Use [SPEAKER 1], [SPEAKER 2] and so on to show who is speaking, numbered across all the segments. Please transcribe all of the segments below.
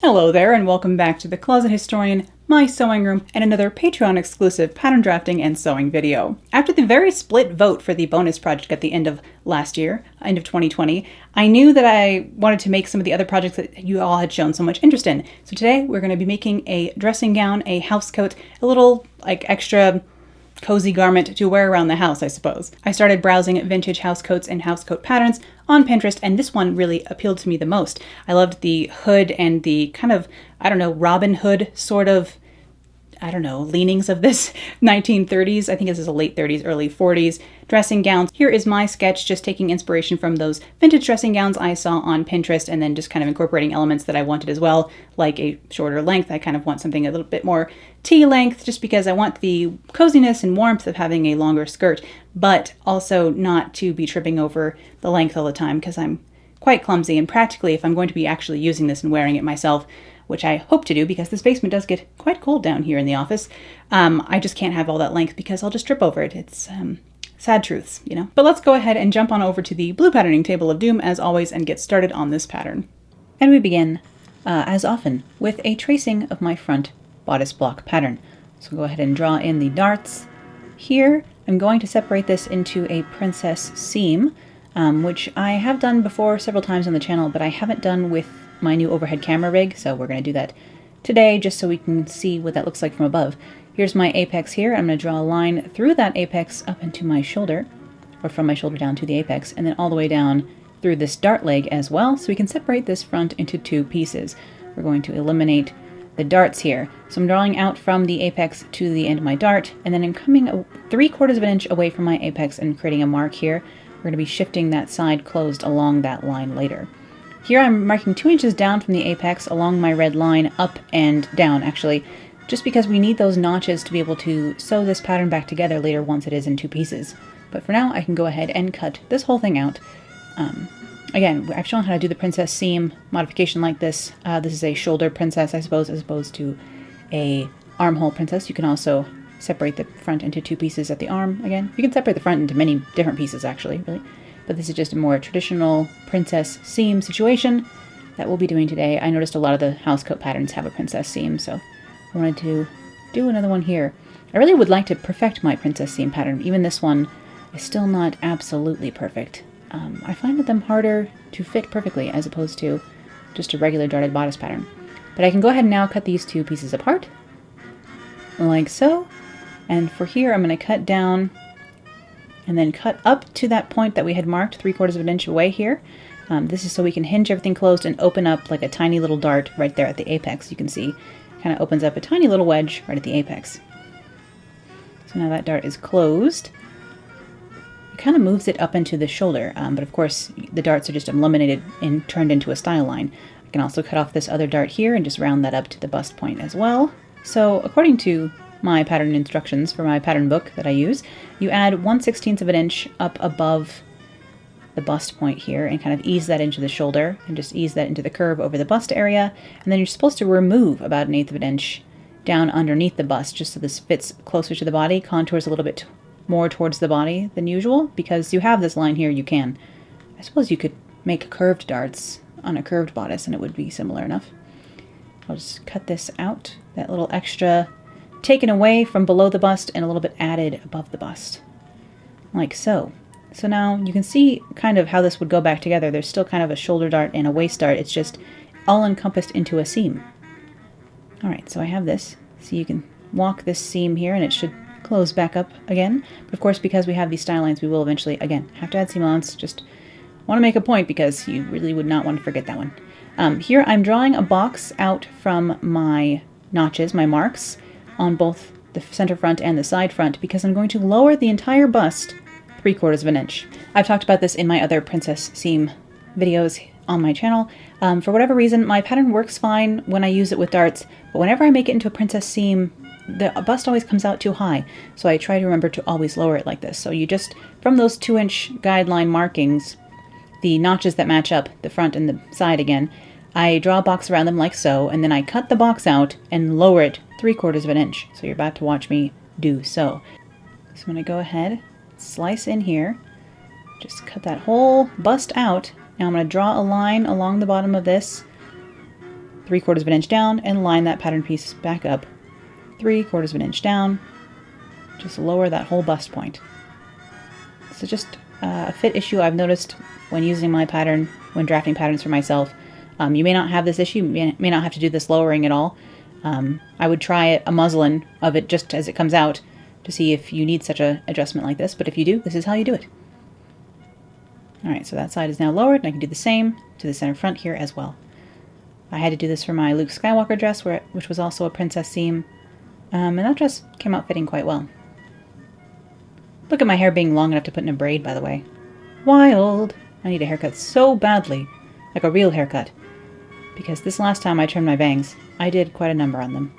[SPEAKER 1] Hello there, and welcome back to the Closet Historian, my sewing room, and another Patreon exclusive pattern drafting and sewing video. After the very split vote for the bonus project at the end of last year, end of 2020, I knew that I wanted to make some of the other projects that you all had shown so much interest in. So today we're going to be making a dressing gown, a housecoat, a little extra cozy garment to wear around the house, I suppose. I started browsing vintage housecoats and housecoat patterns on Pinterest, and this one really appealed to me the most. I loved the hood and the kind of, Robin Hood sort of, leanings of this 1930s. I think this is a late 30s, early 40s dressing gowns. Here is my sketch, just taking inspiration from those vintage dressing gowns I saw on Pinterest and then just kind of incorporating elements that I wanted as well, like a shorter length. I kind of want something a little bit more T-length just because I want the coziness and warmth of having a longer skirt, but also not to be tripping over the length all the time because I'm quite clumsy, and practically if I'm going to be actually using this and wearing it myself, which I hope to do because this basement does get quite cold down here in the office, I just can't have all that length because I'll just trip over it. It's sad truths, you know. But let's go ahead and jump on over to the blue patterning table of doom as always and get started on this pattern. And we begin, as often, with a tracing of my front bodice block pattern. So go ahead and draw in the darts. Here I'm going to separate this into a princess seam, which I have done before several times on the channel, but I haven't done with my new overhead camera rig, so we're going to do that today just so we can see what that looks like from above. Here's my apex here. I'm going to draw a line through that apex up into my shoulder, or from my shoulder down to the apex, and then all the way down through this dart leg as well, so we can separate this front into two pieces. We're going to eliminate the darts here. So I'm drawing out from the apex to the end of my dart, and then I'm coming 3/4 of an inch away from my apex and creating a mark here. We're going to be shifting that side closed along that line later. Here I'm marking 2 inches down from the apex along my red line, up and down actually, just because we need those notches to be able to sew this pattern back together later once it is in two pieces. But for now I can go ahead and cut this whole thing out. Again, I've shown how to do the princess seam modification like this. This is a shoulder princess, I suppose, as opposed to a armhole princess. You can also separate the front into two pieces at the arm. Again, you can separate the front into many different pieces actually, really. But this is just a more traditional princess seam situation that we'll be doing today. I noticed a lot of the housecoat patterns have a princess seam, so I wanted to do another one here. I really would like to perfect my princess seam pattern. Even this one is still not absolutely perfect. I find them harder to fit perfectly as opposed to just a regular darted bodice pattern. But I can go ahead and now cut these two pieces apart, like so. And for here, I'm going to cut down and then cut up to that point that we had marked 3/4 of an inch away here. This is so we can hinge everything closed and open up like a tiny little dart right there at the apex. You can see kind of opens up a tiny little wedge right at the apex. So now that dart is closed. It kind of moves it up into the shoulder, but of course the darts are just eliminated and turned into a style line. I can also cut off this other dart here and just round that up to the bust point as well. So according to my pattern instructions for my pattern book that I use, you add 1/16 of an inch up above the bust point here and kind of ease that into the shoulder and just ease that into the curve over the bust area, and then you're supposed to remove about 1/8 of an inch down underneath the bust just so this fits closer to the body, contours a little bit more towards the body than usual. Because you have this line here, you can, I suppose you could make curved darts on a curved bodice and it would be similar enough. I'll just cut this out, that little extra taken away from below the bust and a little bit added above the bust, like so. So now you can see kind of how this would go back together. There's still kind of a shoulder dart and a waist dart. It's just all encompassed into a seam. Alright, so I have this. So you can walk this seam here and it should close back up again. But of course, because we have these style lines, we will eventually, again, have to add seam allowance. Just want to make a point because you really would not want to forget that one. Here I'm drawing a box out from my notches, my marks, on both the center front and the side front because I'm going to lower the entire bust 3/4 of an inch. I've talked about this in my other princess seam videos on my channel. For whatever reason, my pattern works fine when I use it with darts, but whenever I make it into a princess seam, the bust always comes out too high. So I try to remember to always lower it like this. So you just, from those 2-inch guideline markings, the notches that match up, the front and the side again, I draw a box around them like so, and then I cut the box out and lower it 3/4 of an inch. So you're about to watch me do so. So I'm going to go ahead, slice in here, just cut that whole bust out. Now I'm going to draw a line along the bottom of this 3/4 of an inch down and line that pattern piece back up 3/4 of an inch down. Just lower that whole bust point. So just a fit issue I've noticed when using my pattern, when drafting patterns for myself. You may not have this issue, you may not have to do this lowering at all. I would try a muslin of it just as it comes out to see if you need such an adjustment like this, but if you do, this is how you do it. Alright, so that side is now lowered, and I can do the same to the center front here as well. I had to do this for my Luke Skywalker dress, which was also a princess seam, and that dress came out fitting quite well. Look at my hair being long enough to put in a braid, by the way. Wild! I need a haircut so badly, like a real haircut, because this last time I trimmed my bangs, I did quite a number on them.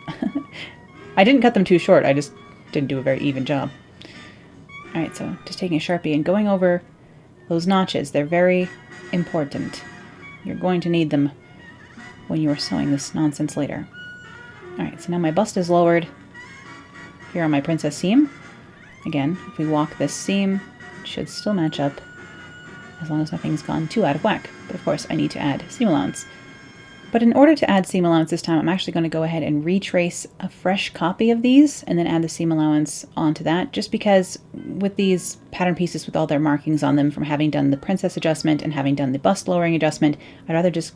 [SPEAKER 1] I didn't cut them too short, I just didn't do a very even job. Alright, so just taking a Sharpie and going over those notches. They're very important. You're going to need them when you are sewing this nonsense later. Alright, so now my bust is lowered here on my princess seam. Again, if we walk this seam, it should still match up as long as nothing's gone too out of whack. But of course I need to add seam allowance. But in order to add seam allowance this time, I'm actually going to go ahead and retrace a fresh copy of these and then add the seam allowance onto that, just because with these pattern pieces with all their markings on them from having done the princess adjustment and having done the bust lowering adjustment, I'd rather just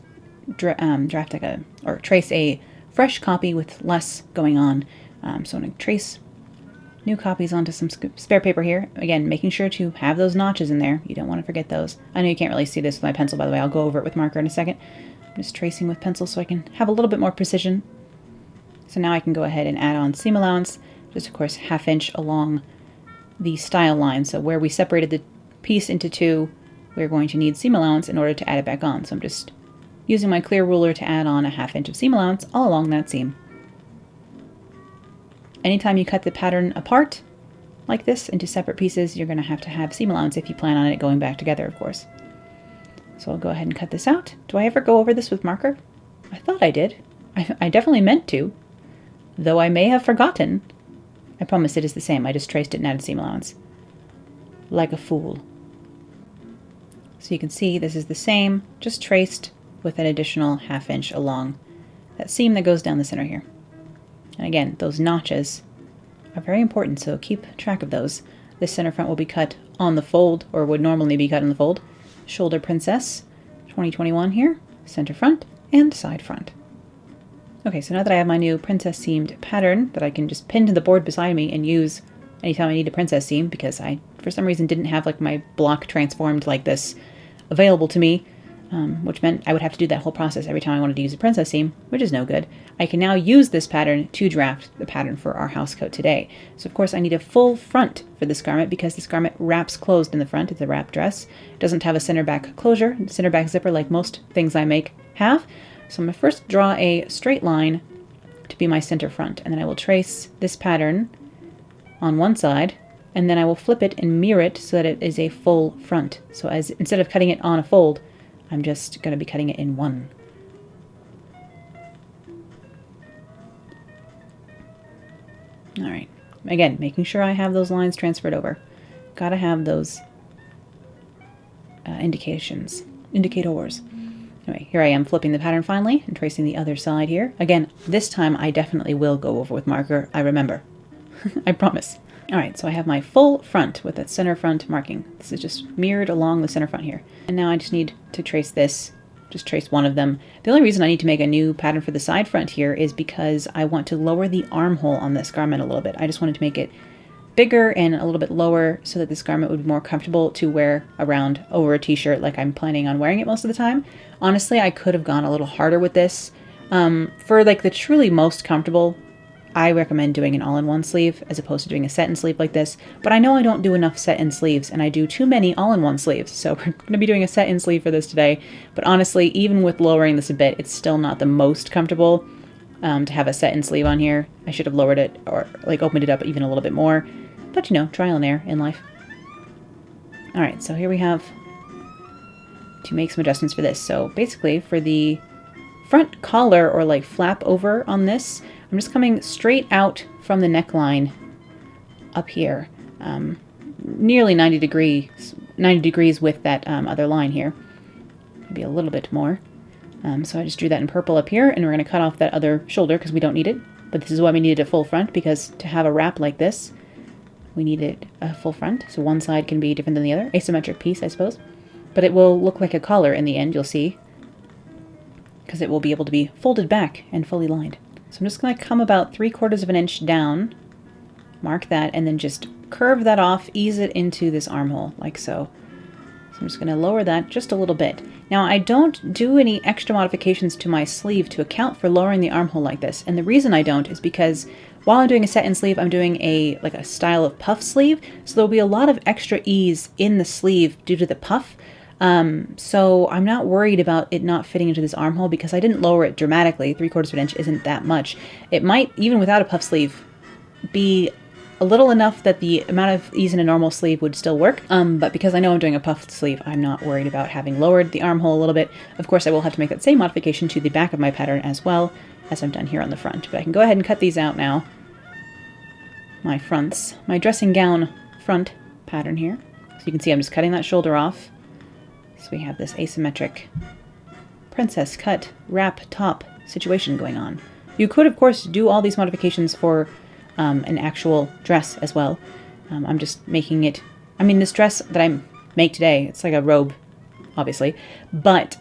[SPEAKER 1] trace a fresh copy with less going on. So I'm going to trace new copies onto some spare paper here. Again, making sure to have those notches in there. You don't want to forget those. I know you can't really see this with my pencil, by the way. I'll go over it with marker in a second. I'm just tracing with pencil so I can have a little bit more precision. So now I can go ahead and add on seam allowance, just of course 1/2 inch along the style line. So where we separated the piece into two, we're going to need seam allowance in order to add it back on. So I'm just using my clear ruler to add on a 1/2 inch of seam allowance all along that seam. Anytime you cut the pattern apart like this into separate pieces, you're going to have seam allowance if you plan on it going back together, of course. So I'll go ahead and cut this out. Do I ever go over this with marker? I thought I did. I definitely meant to, though I may have forgotten. I promise it is the same. I just traced it and added seam allowance. Like a fool. So you can see this is the same, just traced with an additional 1/2 inch along that seam that goes down the center here. And again, those notches are very important, so keep track of those. This center front will be cut on the fold, or would normally be cut on the fold. Shoulder Princess 2021 here, center front and side front. Okay, so now that I have my new princess seamed pattern that I can just pin to the board beside me and use anytime I need a princess seam, because I, for some reason, didn't have like my block transformed like this available to me, which meant I would have to do that whole process every time I wanted to use a princess seam, which is no good. I can now use this pattern to draft the pattern for our housecoat today. So of course I need a full front for this garment because this garment wraps closed in the front. It's a wrap dress. It doesn't have a center back closure, center back zipper like most things I make have. So I'm going to first draw a straight line to be my center front, and then I will trace this pattern on one side, and then I will flip it and mirror it so that it is a full front. So as instead of cutting it on a fold, I'm just going to be cutting it in one. Alright, again, making sure I have those lines transferred over. Gotta have those indicators. Anyway, here I am flipping the pattern finally and tracing the other side here. Again, this time I definitely will go over with marker. I remember. I promise. Alright, so I have my full front with that center front marking. This is just mirrored along the center front here. And now I just need to trace this, just trace one of them. The only reason I need to make a new pattern for the side front here is because I want to lower the armhole on this garment a little bit. I just wanted to make it bigger and a little bit lower so that this garment would be more comfortable to wear around over a t-shirt like I'm planning on wearing it most of the time. Honestly, I could have gone a little harder with this. For like the truly most comfortable, I recommend doing an all-in-one sleeve as opposed to doing a set-in sleeve like this, but I know I don't do enough set-in sleeves and I do too many all-in-one sleeves, so we're going to be doing a set-in sleeve for this today. But honestly, even with lowering this a bit, it's still not the most comfortable to have a set-in sleeve on here. I should have lowered it or like opened it up even a little bit more, but you know, trial and error in life. Alright, so here we have to make some adjustments for this. So basically for the front collar or like flap over on this, I'm just coming straight out from the neckline up here, nearly 90 degrees with that other line here, maybe a little bit more. So I just drew that in purple up here, and we're going to cut off that other shoulder because we don't need it. But this is why we needed a full front, because to have a wrap like this, we needed a full front. So one side can be different than the other. Asymmetric piece, I suppose. But it will look like a collar in the end, you'll see, because it will be able to be folded back and fully lined. So I'm just going to come about 3/4 of an inch down, mark that, and then just curve that off, ease it into this armhole, like so. So I'm just going to lower that just a little bit. Now, I don't do any extra modifications to my sleeve to account for lowering the armhole like this. And the reason I don't is because while I'm doing a set-in sleeve, I'm doing a style of puff sleeve. So there'll be a lot of extra ease in the sleeve due to the puff. So I'm not worried about it not fitting into this armhole because I didn't lower it dramatically. 3/4 of an inch isn't that much. It might, even without a puff sleeve, be a little enough that the amount of ease in a normal sleeve would still work. But because I know I'm doing a puffed sleeve, I'm not worried about having lowered the armhole a little bit. Of course, I will have to make that same modification to the back of my pattern as well as I've done here on the front. But I can go ahead and cut these out now. My fronts, my dressing gown front pattern here. So you can see I'm just cutting that shoulder off. So we have this asymmetric princess cut wrap top situation going on. You could, of course, do all these modifications for an actual dress as well. I'm just making it, I mean, this dress that I make today, it's like a robe, obviously, but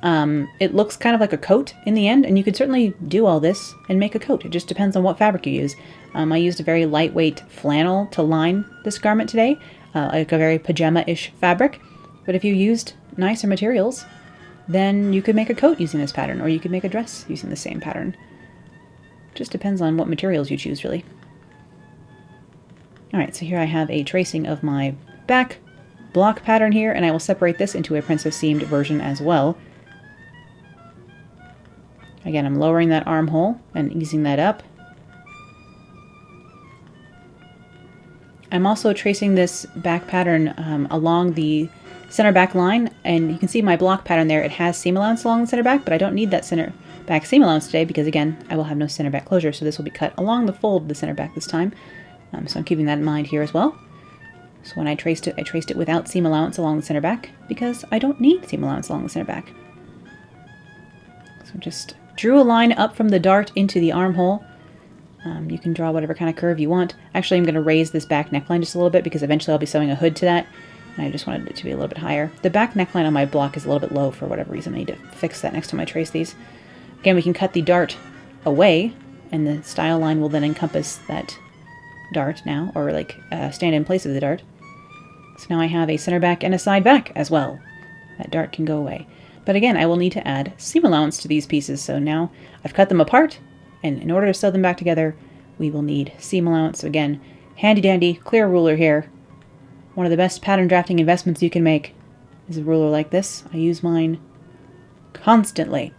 [SPEAKER 1] it looks kind of like a coat in the end, and you could certainly do all this and make a coat. It just depends on what fabric you use. I used a very lightweight flannel to line this garment today, like a very pajama-ish fabric, but if you used nicer materials, then you could make a coat using this pattern, or you could make a dress using the same pattern. Just depends on what materials you choose, really. Alright, so here I have a tracing of my back block pattern here, and I will separate this into a princess seamed version as well. Again, I'm lowering that armhole and easing that up. I'm also tracing this back pattern along the center back line, and you can see my block pattern there. It has seam allowance along the center back, but I don't need that center back seam allowance today because, again, I will have no center back closure, so this will be cut along the fold of the center back this time. So I'm keeping that in mind here as well. So when I traced it without seam allowance along the center back because I don't need seam allowance along the center back. So just drew a line up from the dart into the armhole. You can draw whatever kind of curve you want. Actually, I'm going to raise this back neckline just a little bit because eventually I'll be sewing a hood to that, and I just wanted it to be a little bit higher. The back neckline on my block is a little bit low for whatever reason. I need to fix that next time I trace these. Again, we can cut the dart away, and the style line will then encompass that dart now, or like stand in place of the dart. So now I have a center back and a side back as well. That dart can go away. But again, I will need to add seam allowance to these pieces, so now I've cut them apart, and in order to sew them back together, we will need seam allowance. So again, handy dandy clear ruler here. One of the best pattern drafting investments you can make is a ruler like this. I use mine constantly.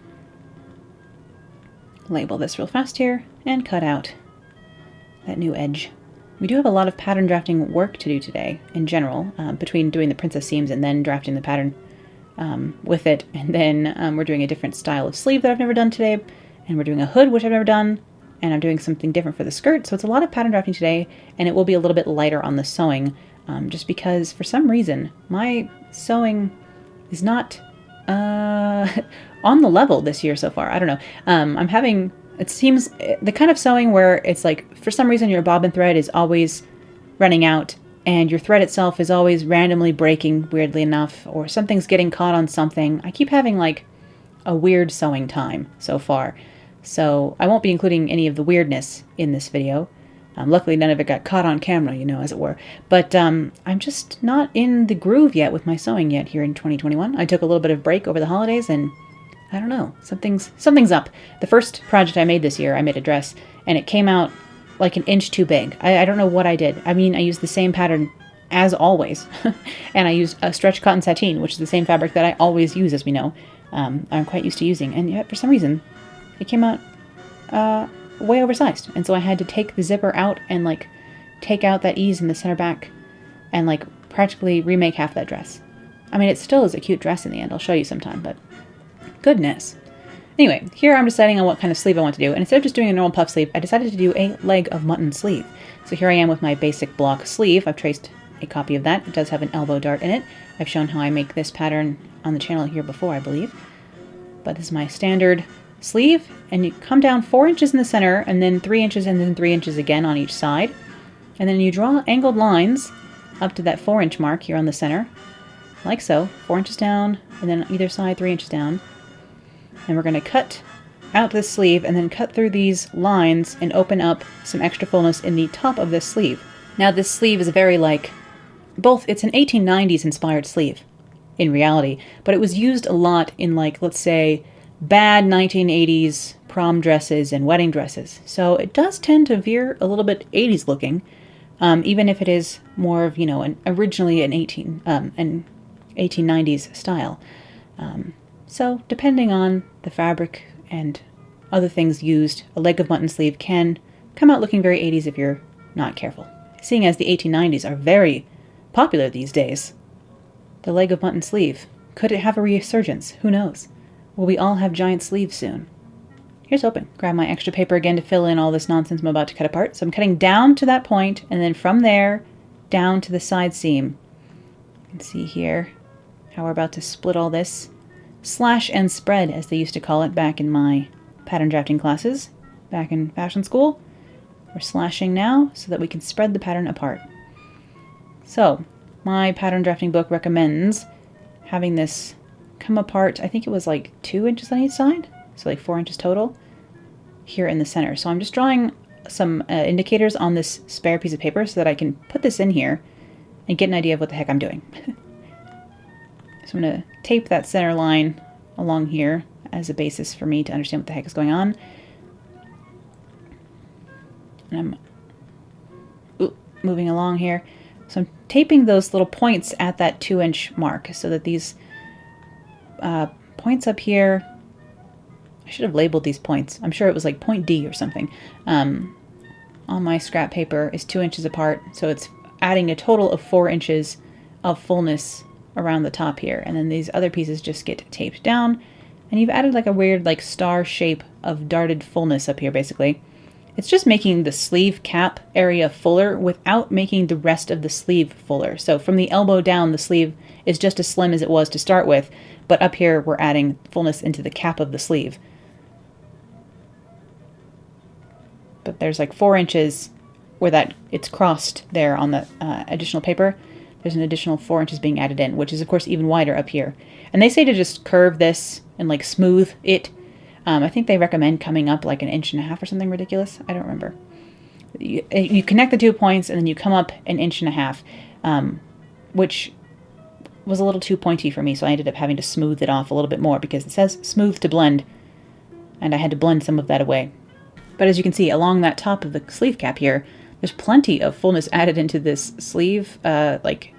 [SPEAKER 1] Label this real fast here and cut out that new edge. We do have a lot of pattern drafting work to do today in general, between doing the princess seams and then drafting the pattern with it, and then we're doing a different style of sleeve that I've never done today, and we're doing a hood which I've never done, and I'm doing something different for the skirt, so it's a lot of pattern drafting today, and it will be a little bit lighter on the sewing, just because for some reason my sewing is not on the level this year so far. I don't know. I'm having, it seems, the kind of sewing where it's like, for some reason your bobbin thread is always running out, and your thread itself is always randomly breaking, weirdly enough, or something's getting caught on something. I keep having like a weird sewing time so far. So I won't be including any of the weirdness in this video. Luckily none of it got caught on camera, you know, as it were. But I'm just not in the groove yet with my sewing yet here in 2021. I took a little bit of break over the holidays, and I don't know, something's up. The first project I made this year, I made a dress, and it came out like an inch too big. I don't know what I did. I mean, I used the same pattern as always, and I used a stretch cotton sateen, which is the same fabric that I always use, as we know. I'm quite used to using, and yet for some reason it came out way oversized, and so I had to take the zipper out and like take out that ease in the center back and like practically remake half that dress. I mean, it still is a cute dress in the end. I'll show you sometime, but goodness. Anyway, here I'm deciding on what kind of sleeve I want to do, and instead of just doing a normal puff sleeve, I decided to do a leg of mutton sleeve. So here I am with my basic block sleeve. I've traced a copy of that. It does have an elbow dart in it. I've shown how I make this pattern on the channel here before, I believe. but this is my standard sleeve, and you come down 4 inches in the center, and then 3 inches, and then 3 inches again on each side. And then you draw angled lines up to that 4-inch mark here on the center, like so, 4 inches down, and then on either side 3 inches down. And we're going to cut out this sleeve and then cut through these lines and open up some extra fullness in the top of this sleeve. Now this sleeve is very it's an 1890s inspired sleeve in reality, but it was used a lot in let's say, bad 1980s prom dresses and wedding dresses. So it does tend to veer a little bit 80s looking, even if it is more of, originally an 1890s style. So depending on the fabric and other things used, a leg of mutton sleeve can come out looking very 80s if you're not careful. Seeing as the 1890s are very popular these days, the leg of mutton sleeve, could it have a resurgence? Who knows? Will we all have giant sleeves soon? Here's hoping. Grab my extra paper again to fill in all this nonsense I'm about to cut apart. So I'm cutting down to that point, and then from there, down to the side seam. You can see here how we're about to split all this. Slash and spread, as they used to call it back in my pattern drafting classes, back in fashion school. We're slashing now so that we can spread the pattern apart. So, my pattern drafting book recommends having this come apart, I think it was 2 inches on each side, so 4 inches total, here in the center. So I'm just drawing some indicators on this spare piece of paper so that I can put this in here and get an idea of what the heck I'm doing. So I'm going to tape that center line along here as a basis for me to understand what the heck is going on. And I'm moving along here. So I'm taping those little points at that 2-inch mark so that these points up here, I should have labeled these points. I'm sure it was point D or something. On my scrap paper is 2 inches apart, so it's adding a total of 4 inches of fullness around the top here. And then these other pieces just get taped down, and you've added a weird star shape of darted fullness up here basically. It's just making the sleeve cap area fuller without making the rest of the sleeve fuller. So from the elbow down, the sleeve is just as slim as it was to start with, but up here we're adding fullness into the cap of the sleeve. But there's 4 inches where it's crossed there on the additional paper. There's an additional 4 inches being added in, which is of course even wider up here. And they say to just curve this and smooth it. I think they recommend coming up 1.5 inches or something ridiculous. I don't remember. You connect the 2 points and then you come up 1.5 inches, which was a little too pointy for me, so I ended up having to smooth it off a little bit more because it says smooth to blend, and I had to blend some of that away. But as you can see, along that top of the sleeve cap here, there's plenty of fullness added into this sleeve, like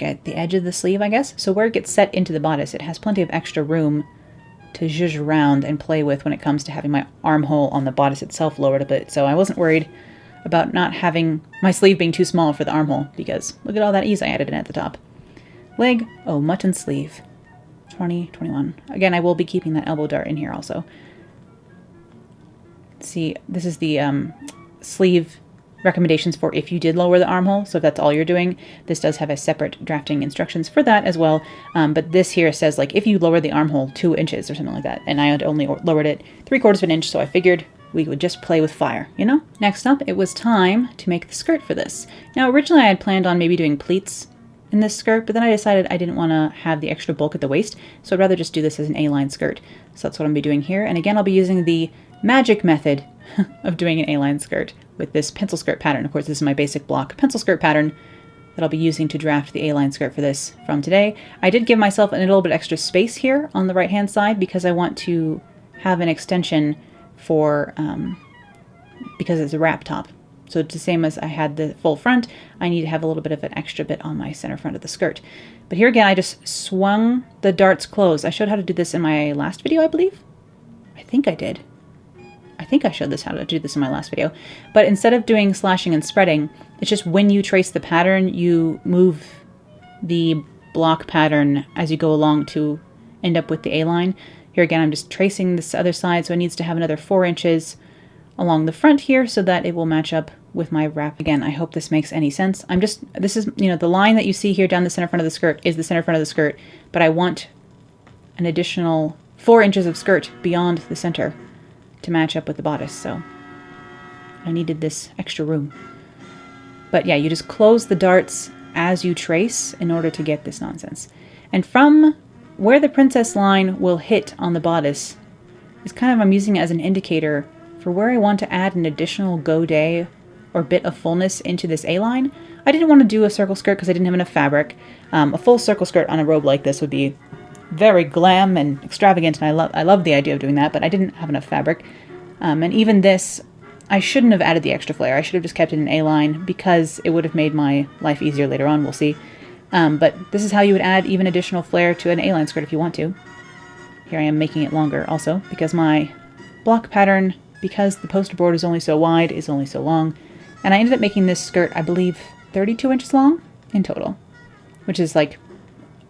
[SPEAKER 1] at the edge of the sleeve, I guess. So where it gets set into the bodice, it has plenty of extra room to zhuzh around and play with when it comes to having my armhole on the bodice itself lowered a bit. So I wasn't worried about not having my sleeve being too small for the armhole, because look at all that ease I added in at the top. Leg, mutton sleeve, 2021. Again, I will be keeping that elbow dart in here also. See, this is the sleeve recommendations for if you did lower the armhole. So if that's all you're doing, this does have a separate drafting instructions for that as well. But this here says if you lower the armhole 2 inches or something like that, and I had only lowered it 3/4 of an inch, so I figured we would just play with fire, you know? Next up, it was time to make the skirt for this. Now, originally I had planned on maybe doing pleats in this skirt, but then I decided I didn't want to have the extra bulk at the waist, so I'd rather just do this as an A-line skirt. So that's what I'm going to be doing here. And again, I'll be using the magic method of doing an A-line skirt with this pencil skirt pattern. Of course, this is my basic block pencil skirt pattern that I'll be using to draft the A-line skirt for this from today. I did give myself a little bit extra space here on the right-hand side because I want to have an extension for, because it's a wrap top. So it's the same as I had the full front, I need to have a little bit of an extra bit on my center front of the skirt. But here again, I just swung the darts closed. I showed how to do this in my last video, I believe. I think I did. I think I showed this how to do this in my last video. But instead of doing slashing and spreading, it's just when you trace the pattern, you move the block pattern as you go along to end up with the A-line. Here again, I'm just tracing this other side, so it needs to have another 4 inches along the front here so that it will match up with my wrap. Again, I hope this makes any sense. this is, the line that you see here down the center front of the skirt is the center front of the skirt, but I want an additional 4 inches of skirt beyond the center to match up with the bodice, so I needed this extra room. But yeah, you just close the darts as you trace in order to get this nonsense. And from where the princess line will hit on the bodice is kind of, I'm using it as an indicator for where I want to add an additional godet or bit of fullness into this A-line. I didn't want to do a circle skirt because I didn't have enough fabric. A full circle skirt on a robe like this would be very glam and extravagant, and I love the idea of doing that, but I didn't have enough fabric. And even this, I shouldn't have added the extra flare. I should have just kept it in A-line because it would have made my life easier later on, we'll see. But this is how you would add even additional flare to an A-line skirt if you want to. Here I am making it longer also, because my block pattern, because the poster board is only so wide, is only so long. And I ended up making this skirt, I believe, 32 inches long in total, which is like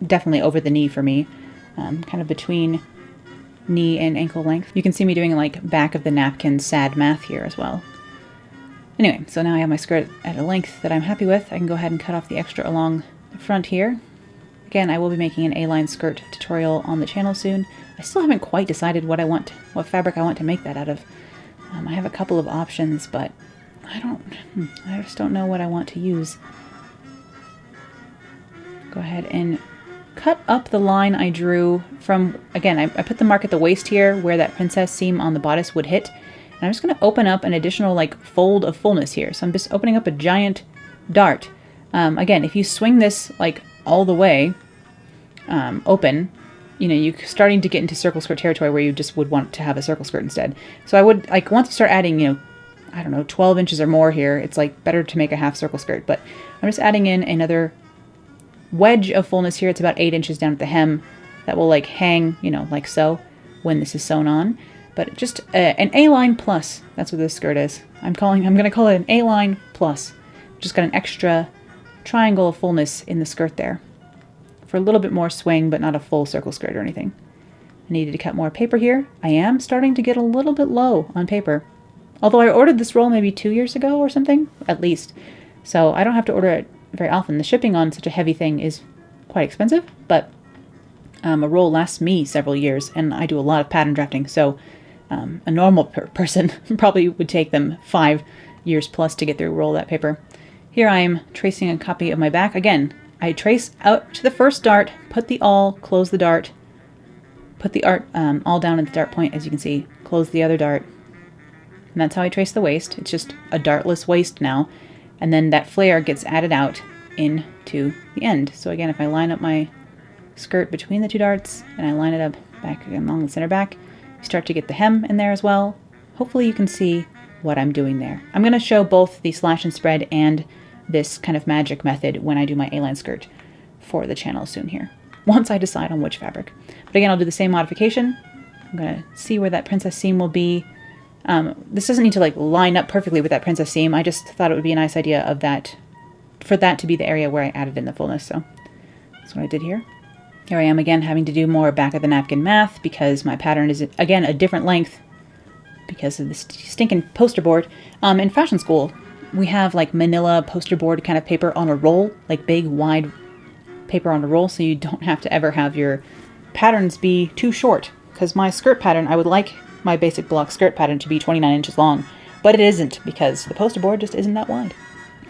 [SPEAKER 1] definitely over the knee for me, kind of between knee and ankle length. You can see me doing like back of the napkin sad math here as well. Anyway, so now I have my skirt at a length that I'm happy with. I can go ahead and cut off the extra along the front here. Again, I will be making an A-line skirt tutorial on the channel soon. I still haven't quite decided what fabric I want to make that out of. I have a couple of options, but I just don't know what I want to use. Go ahead and cut up the line I drew from, again, I put the mark at the waist here where that princess seam on the bodice would hit. And I'm just going to open up an additional like fold of fullness here. So I'm just opening up a giant dart. Again, if you swing this like all the way open, you know, you're starting to get into circle skirt territory where you just would want to have a circle skirt instead. So I would, like, once you start adding, you know, I don't know, 12 inches or more here, it's like better to make a half circle skirt. But I'm just adding in another wedge of fullness here. It's about 8 inches down at the hem that will like hang, you know, like so when this is sewn on. But just an A-line plus, that's what this skirt is. I'm going to call it an A-line plus. Just got an extra triangle of fullness in the skirt there for a little bit more swing, but not a full circle skirt or anything. I needed to cut more paper here. I am starting to get a little bit low on paper. Although I ordered this roll maybe 2 years ago or something, at least. So I don't have to order it very often. The shipping on such a heavy thing is quite expensive, but a roll lasts me several years, and I do a lot of pattern drafting, so a normal person probably would take them 5 years plus to get through a roll of that paper. Here I am tracing a copy of my back. Again, I trace out to the first dart, put the awl, close the dart, put the awl down at the dart point, as you can see, close the other dart. And that's how I trace the waist. It's just a dartless waist now. And then that flare gets added out into the end. So again, if I line up my skirt between the two darts and I line it up back along the center back, you start to get the hem in there as well. Hopefully you can see what I'm doing there. I'm going to show both the slash and spread and this kind of magic method when I do my A-line skirt for the channel soon here, once I decide on which fabric. But again, I'll do the same modification. I'm going to see where that princess seam will be. This doesn't need to like line up perfectly with that princess seam. I just thought it would be a nice idea of that, for that to be the area where I added in the fullness. So that's what I did here. Here I am again having to do more back of the napkin math because my pattern is again a different length because of this stinking poster board. In fashion school, we have like manila poster board kind of paper on a roll, like big wide paper on a roll, so you don't have to ever have your patterns be too short. Because my skirt pattern, I would like my basic block skirt pattern to be 29 inches long, but it isn't because the poster board just isn't that wide.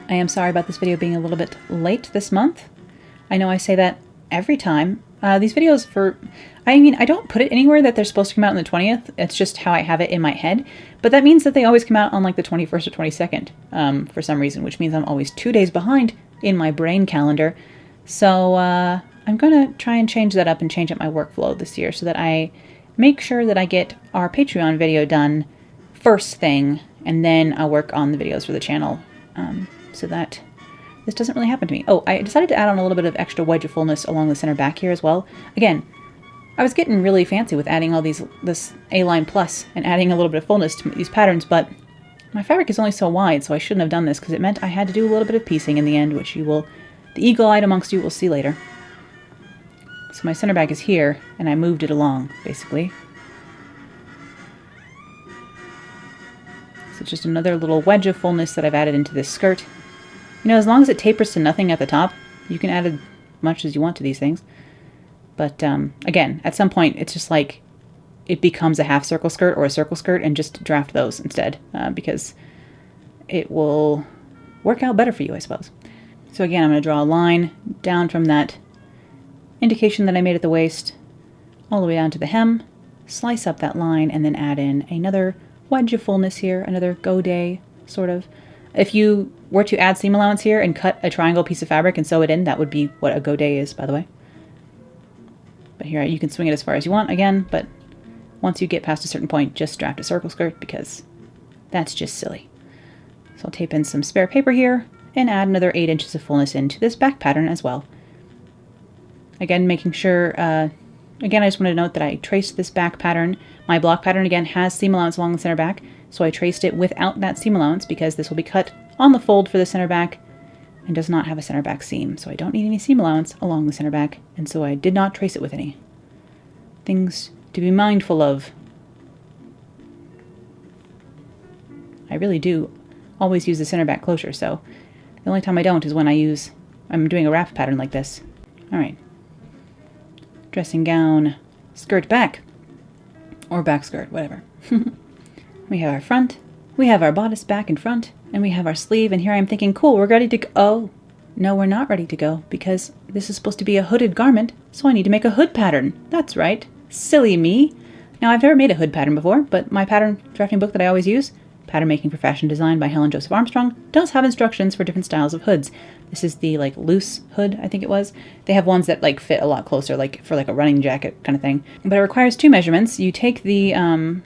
[SPEAKER 1] I am sorry about this video being a little bit late this month. I know I say that every time. These videos I don't put it anywhere that they're supposed to come out on the 20th. It's just how I have it in my head. But that means that they always come out on like the 21st or 22nd for some reason, which means I'm always 2 days behind in my brain calendar. So I'm going to try and change that up and change up my workflow this year so that I make sure that I get our Patreon video done first thing, and then I'll work on the videos for the channel so that this doesn't really happen to me. Oh, I decided to add on a little bit of extra wedge of fullness along the center back here as well. Again, I was getting really fancy with adding all this A-line plus and adding a little bit of fullness to these patterns, but my fabric is only so wide, so I shouldn't have done this because it meant I had to do a little bit of piecing in the end, which the eagle-eyed amongst you will see later. So my center back is here, and I moved it along, basically. So just another little wedge of fullness that I've added into this skirt. You know, as long as it tapers to nothing at the top, you can add as much as you want to these things. But again, at some point, it's just like it becomes a half circle skirt or a circle skirt, and just draft those instead because it will work out better for you, I suppose. So again, I'm going to draw a line down from that indication that I made at the waist all the way down to the hem, slice up that line, and then add in another wedge of fullness here, another godet, sort of. If you were to add seam allowance here and cut a triangle piece of fabric and sew it in, that would be what a godet is, by the way. But here, you can swing it as far as you want, again, but once you get past a certain point, just draft a circle skirt, because that's just silly. So I'll tape in some spare paper here, and add another 8 inches of fullness into this back pattern as well. Again, making sure, again, I just wanted to note that I traced this back pattern. My block pattern, again, has seam allowance along the center back, so I traced it without that seam allowance because this will be cut on the fold for the center back and does not have a center back seam, so I don't need any seam allowance along the center back, and so I did not trace it with any. Things to be mindful of. I really do always use the center back closure, so the only time I don't is when I'm doing a wrap pattern like this. Alright. Dressing gown, skirt back, or back skirt, whatever. We have our front, we have our bodice back and front, and we have our sleeve, and here I'm thinking, cool, we're ready to go. Oh, no, we're not ready to go, because this is supposed to be a hooded garment, so I need to make a hood pattern. That's right. Silly me. Now, I've never made a hood pattern before, but my pattern drafting book that I always use, Pattern Making for Fashion Design by Helen Joseph Armstrong, does have instructions for different styles of hoods. This is the like loose hood, I think it was. They have ones that like fit a lot closer, like for like a running jacket kind of thing. But it requires 2 measurements. You take the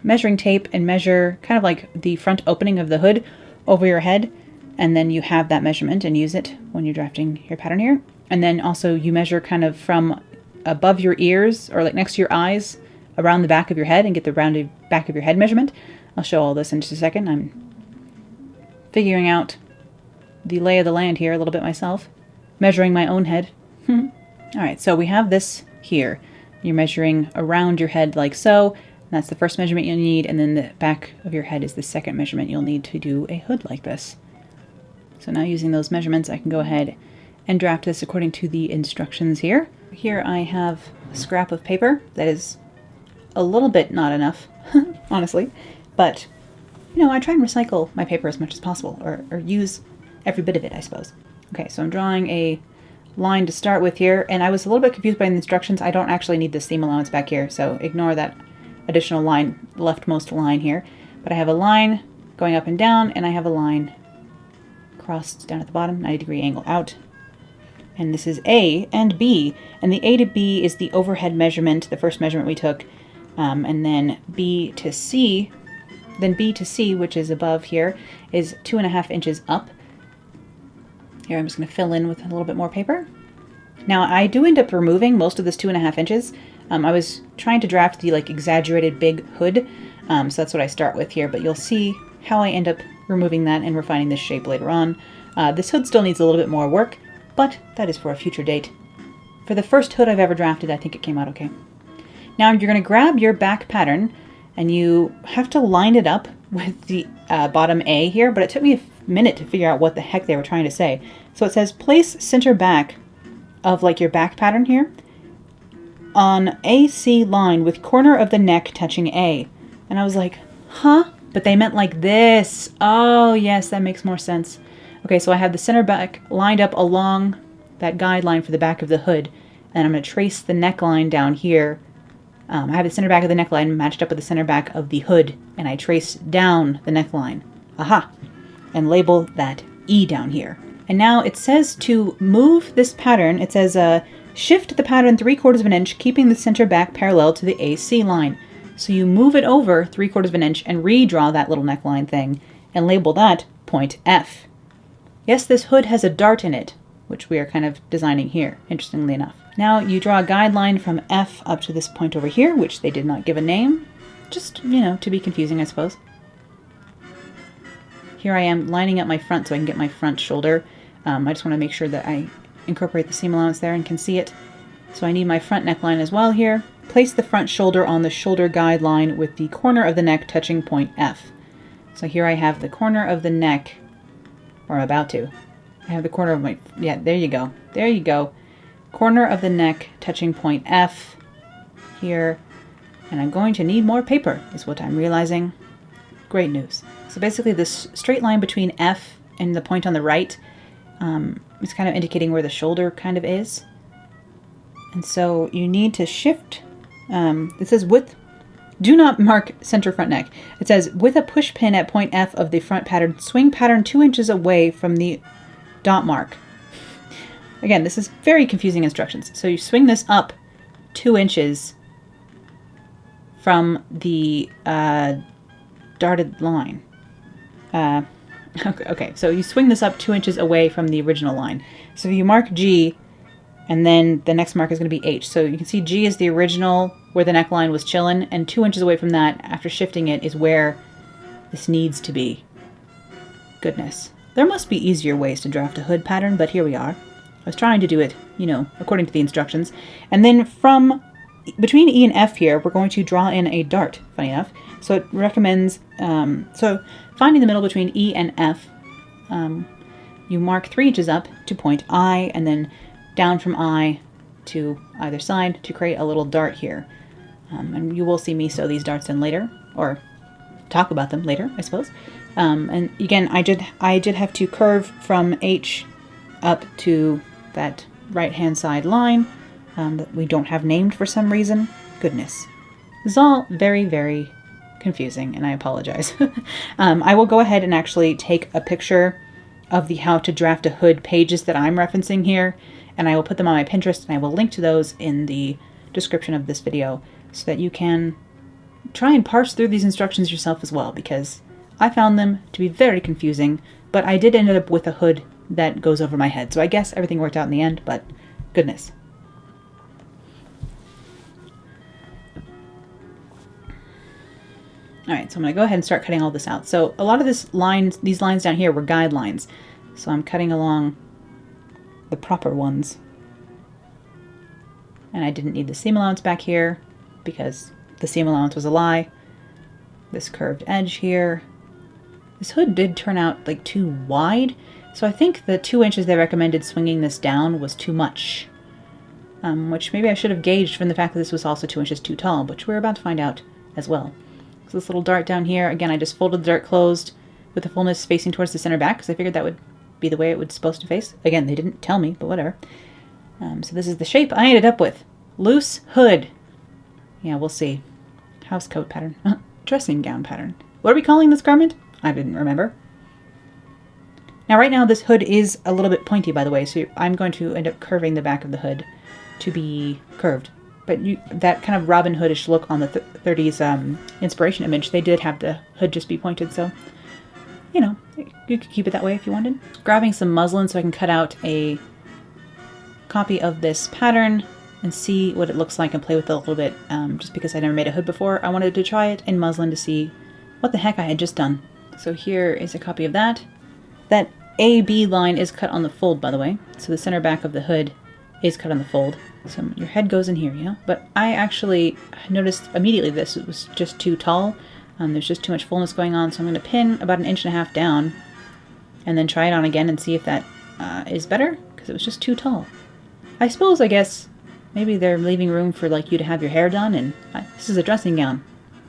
[SPEAKER 1] measuring tape and measure kind of like the front opening of the hood over your head, and then you have that measurement and use it when you're drafting your pattern here. And then also you measure kind of from above your ears or like next to your eyes around the back of your head and get the rounded back of your head measurement. I'll show all this in just a second. I'm figuring out the lay of the land here a little bit myself, measuring my own head. Alright, so we have this here. You're measuring around your head like so. That's the first measurement you'll need, and then the back of your head is the second measurement you'll need to do a hood like this. So now using those measurements, I can go ahead and draft this according to the instructions here. Here I have a scrap of paper that is a little bit not enough, honestly. But, you know, I try and recycle my paper as much as possible, or use every bit of it, I suppose. Okay, so I'm drawing a line to start with here, and I was a little bit confused by the instructions. I don't actually need the seam allowance back here, so ignore that additional line, leftmost line here. But I have a line going up and down, and I have a line crossed down at the bottom, 90-degree angle out. And this is A and B, and the A to B is the overhead measurement, the first measurement we took, and then B to C. Then B to C, which is above here, is 2.5 inches up. Here I'm just going to fill in with a little bit more paper. Now I do end up removing most of this 2.5 inches. I was trying to draft the like exaggerated big hood, so that's what I start with here, but you'll see how I end up removing that and refining this shape later on. This hood still needs a little bit more work, but that is for a future date. For the first hood I've ever drafted, I think it came out okay. Now you're going to grab your back pattern, and you have to line it up with the bottom A here, but it took me a minute to figure out what the heck they were trying to say. So it says, place center back of like your back pattern here on AC line with corner of the neck touching A. And I was like, huh? But they meant like this. Oh, yes, that makes more sense. Okay, so I have the center back lined up along that guideline for the back of the hood, and I'm going to trace the neckline down here. I have the center back of the neckline matched up with the center back of the hood, and I trace down the neckline. Aha! And label that E down here. And now it says to move this pattern, it says shift the pattern 3/4 of an inch, keeping the center back parallel to the AC line. So you move it over 3/4 of an inch and redraw that little neckline thing, and label that point F. Yes, this hood has a dart in it, which we are kind of designing here, interestingly enough. Now you draw a guideline from F up to this point over here, which they did not give a name. Just, you know, to be confusing, I suppose. Here I am lining up my front so I can get my front shoulder. I just want to make sure that I incorporate the seam allowance there and can see it. So I need my front neckline as well here. Place the front shoulder on the shoulder guideline with the corner of the neck touching point F. So here I have the corner of the neck, or I'm about to. I have the corner of my, yeah, there you go. There you go. corner of the neck touching point F here. And I'm going to need more paper, is what I'm realizing. Great news. So basically this straight line between F and the point on the right is kind of indicating where the shoulder kind of is. And so you need to shift. It says with, do not mark center front neck. It says with a push pin at point F of the front pattern, swing pattern 2 inches away from the dot mark. Again, this is very confusing instructions. So you swing this up 2 inches from the darted line. Okay, so you swing this up 2 inches away from the original line. So you mark G, and then the next mark is going to be H. So you can see G is the original where the neckline was chillin', and 2 inches away from that, after shifting it, is where this needs to be. Goodness. There must be easier ways to draft a hood pattern, but here we are. I was trying to do it, you know, according to the instructions. And then from between E and F here, we're going to draw in a dart, funny enough. So it recommends, so finding the middle between E and F, you mark 3 inches up to point I, and then down from I to either side to create a little dart here. And you will see me sew these darts in later, or talk about them later, I suppose. And again, I did have to curve from H up to that right-hand side line that we don't have named for some reason. Goodness. This is all very, very confusing, and I apologize. I will go ahead and actually take a picture of the how to draft a hood pages that I'm referencing here, and I will put them on my Pinterest, and I will link to those in the description of this video so that you can try and parse through these instructions yourself as well, because I found them to be very confusing, but I did end up with a hood that goes over my head. So I guess everything worked out in the end, but goodness. All right, so I'm going to go ahead and start cutting all this out. So a lot of these lines down here were guidelines. So I'm cutting along the proper ones. And I didn't need the seam allowance back here because the seam allowance was a lie. This curved edge here. This hood did turn out like too wide. So I think the 2 inches they recommended swinging this down was too much. Which maybe I should have gauged from the fact that this was also 2 inches too tall, which we're about to find out as well. So this little dart down here, again, I just folded the dart closed with the fullness facing towards the center back because I figured that would be the way it was supposed to face. Again, they didn't tell me, but whatever. So this is the shape I ended up with. Loose hood. Yeah, we'll see. Housecoat pattern. Dressing gown pattern. What are we calling this garment? I didn't remember. Now right now this hood is a little bit pointy, by the way, so I'm going to end up curving the back of the hood to be curved. But that kind of Robin Hoodish look on the 30s inspiration image, they did have the hood just be pointed, so, you know, you could keep it that way if you wanted. Grabbing some muslin so I can cut out a copy of this pattern and see what it looks like and play with it a little bit. Just because I never made a hood before, I wanted to try it in muslin to see what the heck I had just done. So here is a copy of that. That AB line is cut on the fold, by the way, so the center back of the hood is cut on the fold. So your head goes in here, you know? But I actually noticed immediately this was just too tall. There's just too much fullness going on, so I'm going to pin about 1.5 inches down and then try it on again and see if that is better, because it was just too tall. I suppose, I guess, maybe they're leaving room for like you to have your hair done, and this is a dressing gown.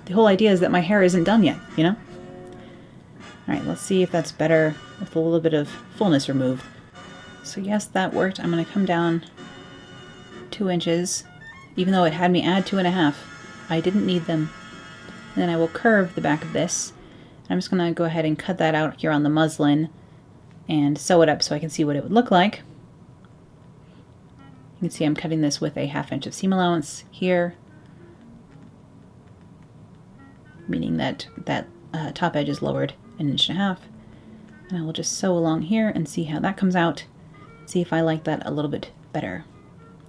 [SPEAKER 1] The whole idea is that my hair isn't done yet, you know? Alright, let's see if that's better with a little bit of fullness removed. So yes, that worked. I'm going to come down 2 inches, even though it had me add 2.5. I didn't need them. And then I will curve the back of this. I'm just going to go ahead and cut that out here on the muslin and sew it up so I can see what it would look like. You can see I'm cutting this with a 1/2 inch of seam allowance here, meaning that that top edge is lowered 1.5 inches. And I will just sew along here and see how that comes out. See if I like that a little bit better.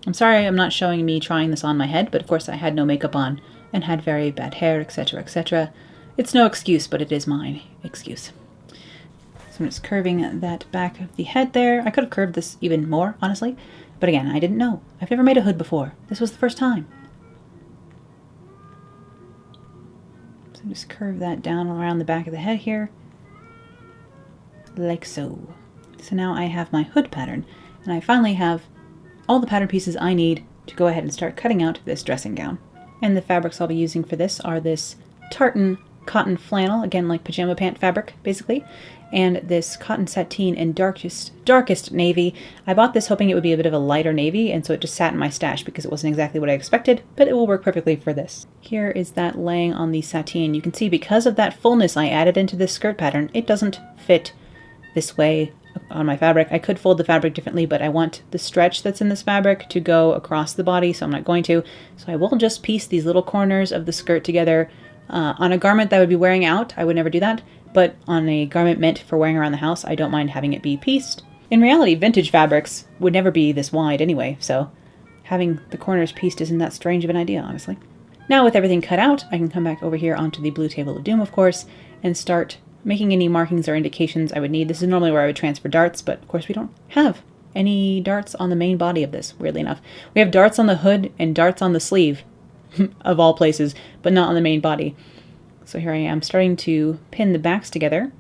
[SPEAKER 1] I'm sorry I'm not showing me trying this on my head, but of course I had no makeup on and had very bad hair, etc., etc. It's no excuse, but it is my excuse. So I'm just curving that back of the head there. I could have curved this even more, honestly, but again, I didn't know. I've never made a hood before. This was the first time. So just curve that down around the back of the head here, like so. So now I have my hood pattern, and I finally have all the pattern pieces I need to go ahead and start cutting out this dressing gown. And the fabrics I'll be using for this are this tartan cotton flannel, again like pajama pant fabric basically, and this cotton sateen in darkest navy. I bought this hoping it would be a bit of a lighter navy, and so it just sat in my stash because it wasn't exactly what I expected, but it will work perfectly for this. Here is that laying on the sateen. You can see because of that fullness I added into this skirt pattern, it doesn't fit this way on my fabric. I could fold the fabric differently, but I want the stretch that's in this fabric to go across the body, so I'm not going to. So I will just piece these little corners of the skirt together. On a garment that I would be wearing out, I would never do that, but on a garment meant for wearing around the house, I don't mind having it be pieced. In reality, vintage fabrics would never be this wide anyway, so having the corners pieced isn't that strange of an idea, honestly. Now with everything cut out, I can come back over here onto the blue table of doom, of course, and start making any markings or indications I would need. This is normally where I would transfer darts, but of course we don't have any darts on the main body of this, weirdly enough. We have darts on the hood and darts on the sleeve, of all places, but not on the main body. So here I am starting to pin the backs together.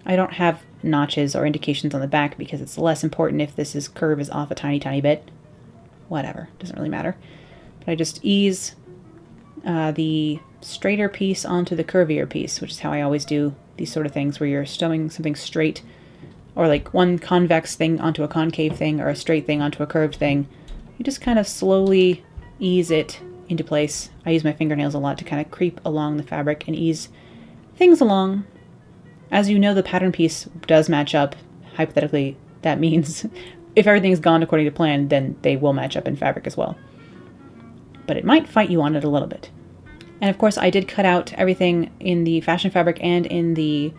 [SPEAKER 1] I don't have notches or indications on the back because it's less important if this curve is off a tiny bit. Whatever, doesn't really matter. But I just ease the straighter piece onto the curvier piece, which is how I always do these sort of things where you're stowing something straight, or like one convex thing onto a concave thing, or a straight thing onto a curved thing. You just kind of slowly ease it into place. I use my fingernails a lot to kind of creep along the fabric and ease things along. As you know, the pattern piece does match up. Hypothetically, that means if everything's gone according to plan, then they will match up in fabric as well. But it might fight you on it a little bit. And of course, I did cut out everything in the fashion fabric and in the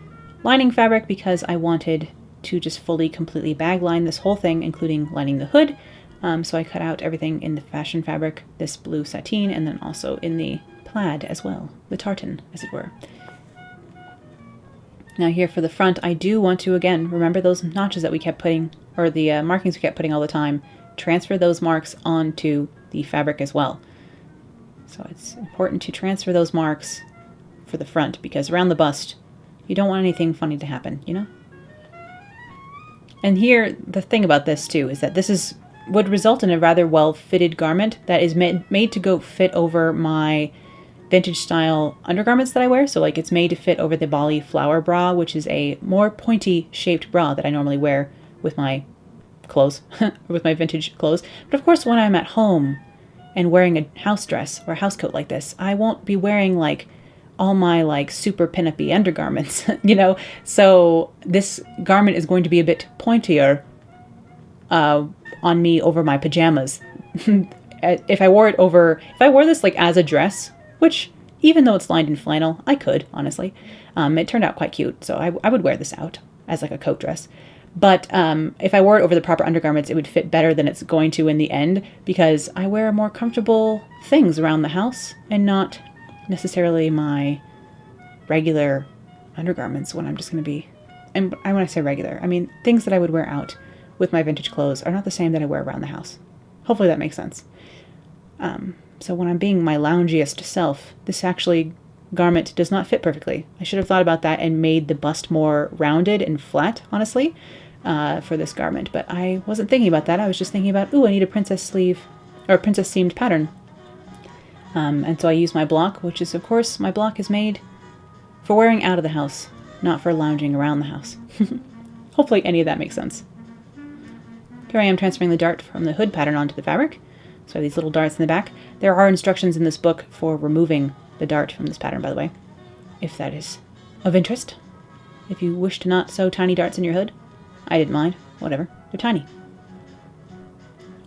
[SPEAKER 1] lining fabric because I wanted to just fully, completely bag line this whole thing, including lining the hood. So I cut out everything in the fashion fabric, this blue sateen, and then also in the plaid as well, the tartan, as it were. Now here for the front, I do want to, again, remember those notches that we kept putting, or the markings we kept putting all the time, transfer those marks onto the fabric as well. So it's important to transfer those marks for the front, because around the bust, you don't want anything funny to happen, you know? And here, the thing about this too, is that this would result in a rather well-fitted garment that is made to go fit over my vintage style undergarments that I wear. So like it's made to fit over the Bali flower bra, which is a more pointy shaped bra that I normally wear with my clothes, with my vintage clothes. But of course, when I'm at home and wearing a house dress or a house coat like this, I won't be wearing like all my like super pin-up-y undergarments, you know? So this garment is going to be a bit pointier on me over my pajamas. If I wore this like as a dress, which even though it's lined in flannel, I could, honestly. It turned out quite cute, so I would wear this out as like a coat dress. But if I wore it over the proper undergarments, it would fit better than it's going to in the end, because I wear more comfortable things around the house and not necessarily my regular undergarments when I'm just going to be, and when I say regular, I mean things that I would wear out with my vintage clothes are not the same that I wear around the house. Hopefully that makes sense. So when I'm being my loungiest self, this actually garment does not fit perfectly. I should have thought about that and made the bust more rounded and flat, honestly, for this garment. But I wasn't thinking about that. I was just thinking about, ooh, I need a princess sleeve or a princess seamed pattern. And so I use my block, which is, of course, my block is made for wearing out of the house, not for lounging around the house. Hopefully any of that makes sense. Here I am transferring the dart from the hood pattern onto the fabric. So I have these little darts in the back. There are instructions in this book for removing the dart from this pattern, by the way, if that is of interest. If you wish to not sew tiny darts in your hood, I didn't mind. Whatever. They're tiny.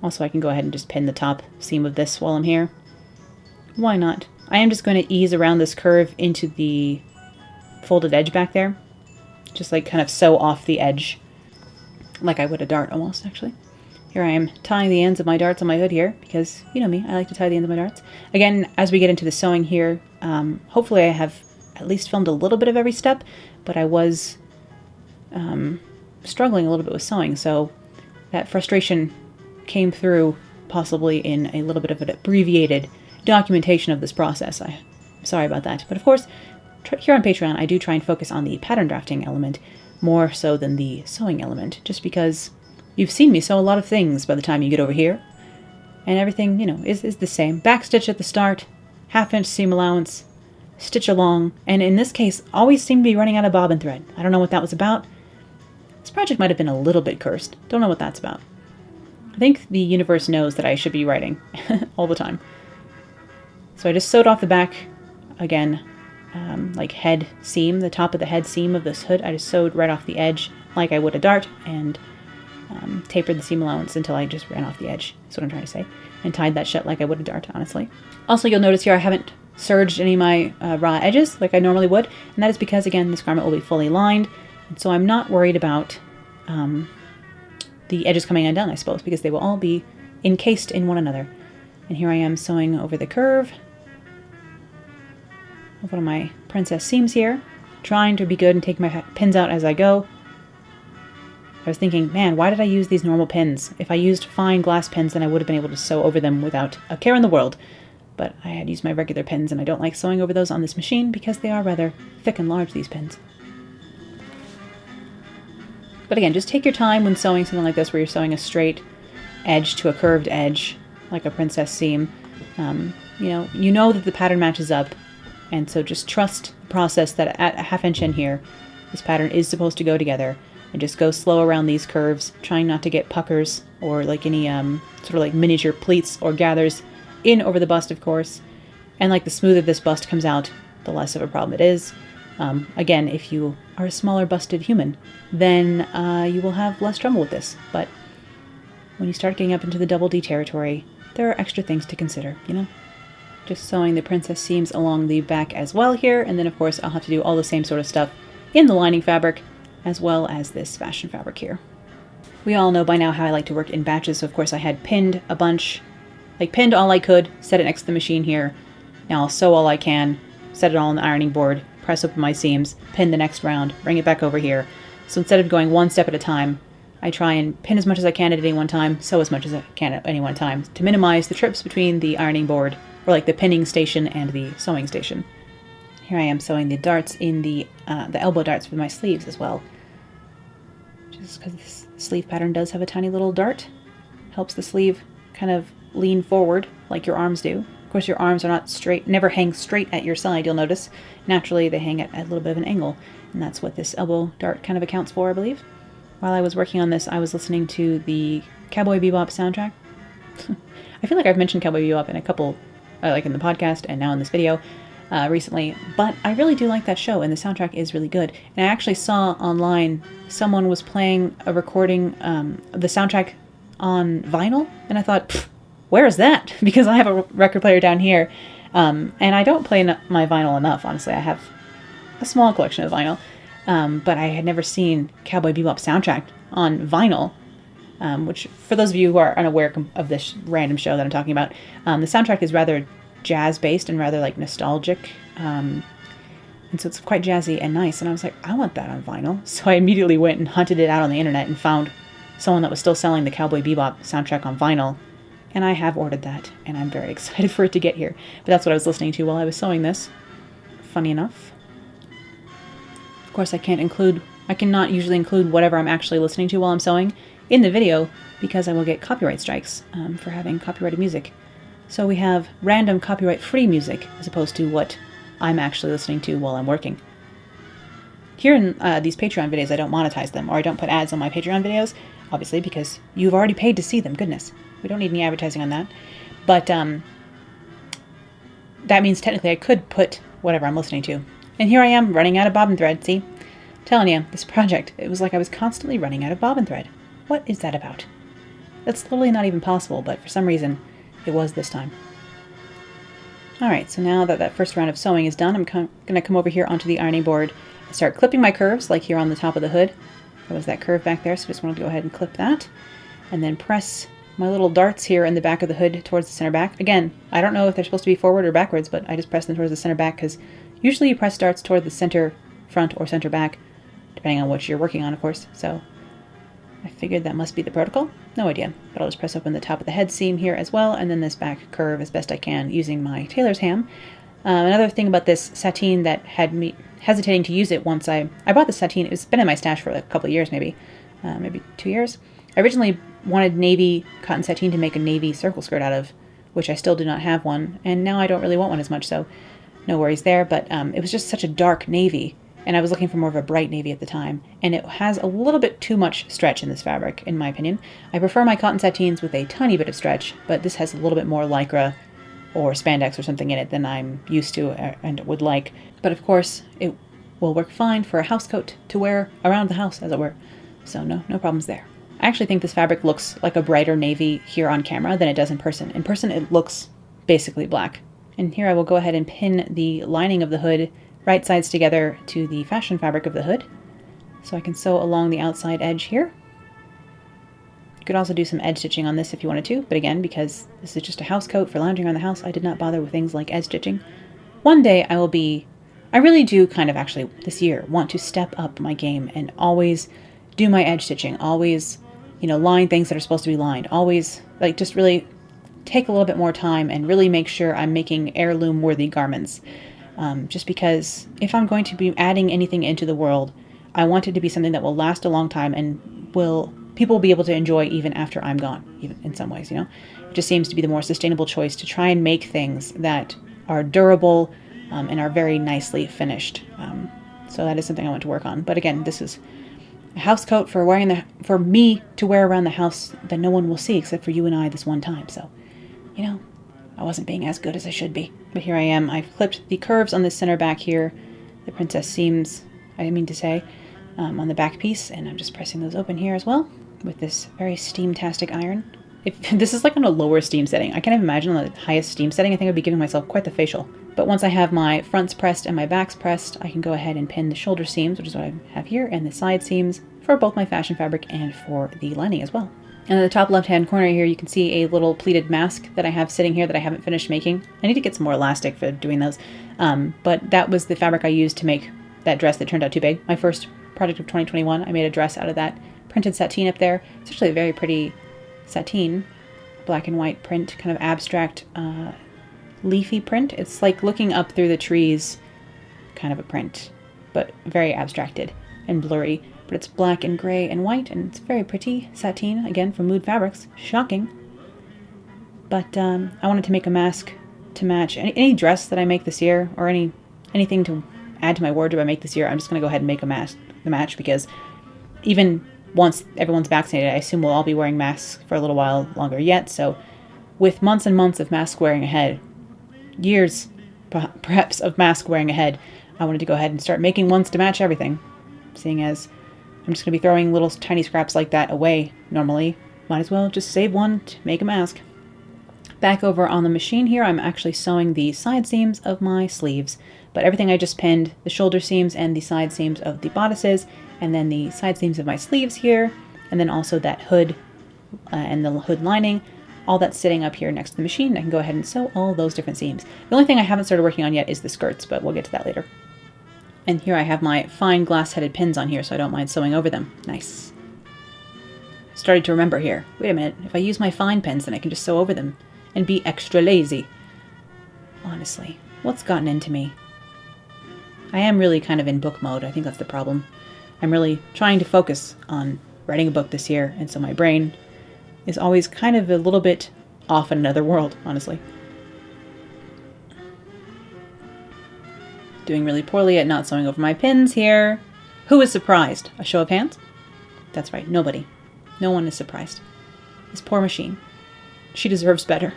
[SPEAKER 1] Also, I can go ahead and just pin the top seam of this while I'm here. Why not? I am just going to ease around this curve into the folded edge back there. Just like kind of sew off the edge. Like I would a dart almost, actually. Here I am tying the ends of my darts on my hood here, because you know me, I like to tie the ends of my darts. Again, as we get into the sewing here, hopefully I have at least filmed a little bit of every step, but I was struggling a little bit with sewing, so that frustration came through possibly in a little bit of an abbreviated documentation of this process. I'm sorry about that. But of course, here on Patreon, I do try and focus on the pattern drafting element more so than the sewing element, just because You've seen me sew a lot of things by the time you get over here. And everything, you know, is the same. Back stitch at the start, half-inch seam allowance, stitch along, and in this case, always seem to be running out of bobbin thread. I don't know what that was about. This project might have been a little bit cursed. Don't know what that's about. I think the universe knows that I should be writing all the time. So I just sewed off the back, again, like head seam, the top of the head seam of this hood. I just sewed right off the edge like I would a dart, and tapered the seam allowance until I just ran off the edge, is what I'm trying to say, and tied that shut like I would a dart, honestly. Also, you'll notice here I haven't serged any of my raw edges like I normally would, and that is because, again, this garment will be fully lined, and so I'm not worried about the edges coming undone, I suppose, because they will all be encased in one another. And here I am sewing over the curve of one of my princess seams here, trying to be good and take my pins out as I go. I was thinking, man, why did I use these normal pins? If I used fine glass pins, then I would have been able to sew over them without a care in the world. But I had used my regular pins, and I don't like sewing over those on this machine because they are rather thick and large, these pins. But again, just take your time when sewing something like this, where you're sewing a straight edge to a curved edge, like a princess seam. You know that the pattern matches up, and so just trust the process that at a half-inch in here, this pattern is supposed to go together. And just go slow around these curves, trying not to get puckers or like any sort of like miniature pleats or gathers in over the bust, of course. And like the smoother this bust comes out, the less of a problem it is. Again, if you are a smaller busted human, then you will have less trouble with this. But when you start getting up into the double D territory, there are extra things to consider, you know? Just sewing the princess seams along the back as well here, and then of course I'll have to do all the same sort of stuff in the lining fabric, as well as this fashion fabric here. We all know by now how I like to work in batches, so of course I had pinned a bunch, like pinned all I could, set it next to the machine here. Now I'll sew all I can, set it all on the ironing board, press open my seams, pin the next round, bring it back over here. So instead of going one step at a time, I try and pin as much as I can at any one time, sew as much as I can at any one time, to minimize the trips between the ironing board, or like the pinning station and the sewing station. Here I am sewing the darts in the elbow darts for my sleeves as well. Just because this sleeve pattern does have a tiny little dart. Helps the sleeve kind of lean forward like your arms do. Of course, your arms are not straight, never hang straight at your side, you'll notice. Naturally, they hang at a little bit of an angle, and that's what this elbow dart kind of accounts for, I believe. While I was working on this, I was listening to the Cowboy Bebop soundtrack. I feel like I've mentioned Cowboy Bebop in a couple, like in the podcast and now in this video, recently, but I really do like that show, and the soundtrack is really good. And I actually saw online someone was playing a recording of the soundtrack on vinyl, and I thought, where is that? Because I have a record player down here, and I don't play my vinyl enough, honestly. I have a small collection of vinyl, but I had never seen Cowboy Bebop soundtrack on vinyl, which, for those of you who are unaware of this random show that I'm talking about, the soundtrack is rather jazz-based and rather like nostalgic, and so it's quite jazzy and nice, and I was like, I want that on vinyl. So I immediately went and hunted it out on the internet and found someone that was still selling the Cowboy Bebop soundtrack on vinyl, and I have ordered that, and I'm very excited for it to get here. But that's what I was listening to while I was sewing this, funny enough. Of course, I cannot usually include whatever I'm actually listening to while I'm sewing in the video, because I will get copyright strikes for having copyrighted music. So we have random copyright-free music as opposed to what I'm actually listening to while I'm working. Here in these Patreon videos, I don't monetize them, or I don't put ads on my Patreon videos, obviously, because you've already paid to see them. Goodness, we don't need any advertising on that. But that means technically I could put whatever I'm listening to. And here I am running out of bobbin thread, see? Telling you, this project, it was like I was constantly running out of bobbin thread. What is that about? That's totally not even possible, but for some reason, it was this time. Alright, so now that first round of sewing is done, I'm going to come over here onto the ironing board and start clipping my curves, like here on the top of the hood. There was that curve back there, so just wanted to go ahead and clip that. And then press my little darts here in the back of the hood towards the center back. Again, I don't know if they're supposed to be forward or backwards, but I just press them towards the center back, because usually you press darts toward the center front or center back, depending on what you're working on, of course. So I figured that must be the protocol. No idea, but I'll just press open the top of the head seam here as well, and then this back curve as best I can using my tailor's ham. Another thing about this sateen that had me hesitating to use it once I bought the sateen. It's been in my stash for a couple of years, maybe 2 years. I originally wanted navy cotton sateen to make a navy circle skirt out of, which I still do not have one, and now I don't really want one as much, so no worries there, but it was just such a dark navy, and I was looking for more of a bright navy at the time, and it has a little bit too much stretch in this fabric, in my opinion. I prefer my cotton sateens with a tiny bit of stretch, but this has a little bit more lycra or spandex or something in it than I'm used to and would like. But of course, it will work fine for a house coat to wear around the house, as it were. So no problems there. I actually think this fabric looks like a brighter navy here on camera than it does in person. In person, it looks basically black. And here I will go ahead and pin the lining of the hood right sides together to the fashion fabric of the hood. So I can sew along the outside edge here. You could also do some edge stitching on this if you wanted to, but again, because this is just a house coat for lounging around the house, I did not bother with things like edge stitching. One day I really do kind of actually this year want to step up my game and always do my edge stitching, always, line things that are supposed to be lined, always just really take a little bit more time and really make sure I'm making heirloom worthy garments. Just because if I'm going to be adding anything into the world, I want it to be something that will last a long time and people will be able to enjoy even after I'm gone, even in some ways, It just seems to be the more sustainable choice to try and make things that are durable and are very nicely finished. So that is something I want to work on. But again, this is a house coat for me to wear around the house that no one will see except for you and I this one time. So, I wasn't being as good as I should be. But here I am. I've clipped the curves on the center back here, the princess seams, on the back piece, and I'm just pressing those open here as well with this very steam-tastic iron. If this is on a lower steam setting, I can't even imagine on the highest steam setting. I think I'd be giving myself quite the facial. But once I have my fronts pressed and my backs pressed, I can go ahead and pin the shoulder seams, which is what I have here, and the side seams for both my fashion fabric and for the lining as well. And in the top left-hand corner here, you can see a little pleated mask that I have sitting here that I haven't finished making. I need to get some more elastic for doing those. But that was the fabric I used to make that dress that turned out too big. My first project of 2021, I made a dress out of that printed sateen up there. It's actually a very pretty sateen, black and white print, kind of abstract, leafy print. It's like looking up through the trees kind of a print, but very abstracted and blurry. But it's black and gray and white, and it's very pretty sateen, again, from Mood Fabrics. Shocking. But I wanted to make a mask to match any dress that I make this year, or anything to add to my wardrobe I make this year. I'm just going to go ahead and make a mask to match, because even once everyone's vaccinated, I assume we'll all be wearing masks for a little while longer yet. So with months and months of mask wearing ahead, years perhaps of mask wearing ahead, I wanted to go ahead and start making ones to match everything, seeing as I'm just going to be throwing little tiny scraps like that away normally. Might as well just save one to make a mask. Back over on the machine here, I'm actually sewing the side seams of my sleeves, but everything I just pinned, the shoulder seams and the side seams of the bodices, and then the side seams of my sleeves here, and then also that hood and the hood lining, all that's sitting up here next to the machine. I can go ahead and sew all those different seams. The only thing I haven't started working on yet is the skirts, but we'll get to that later. And here I have my fine glass-headed pins on here, so I don't mind sewing over them. Nice. Started to remember here. Wait a minute, if I use my fine pins, then I can just sew over them and be extra lazy. Honestly, what's gotten into me? I am really kind of in book mode. I think that's the problem. I'm really trying to focus on writing a book this year, and so my brain is always kind of a little bit off in another world, honestly. Doing really poorly at not sewing over my pins here. Who is surprised? A show of hands? That's right, nobody. No one is surprised. This poor machine. She deserves better.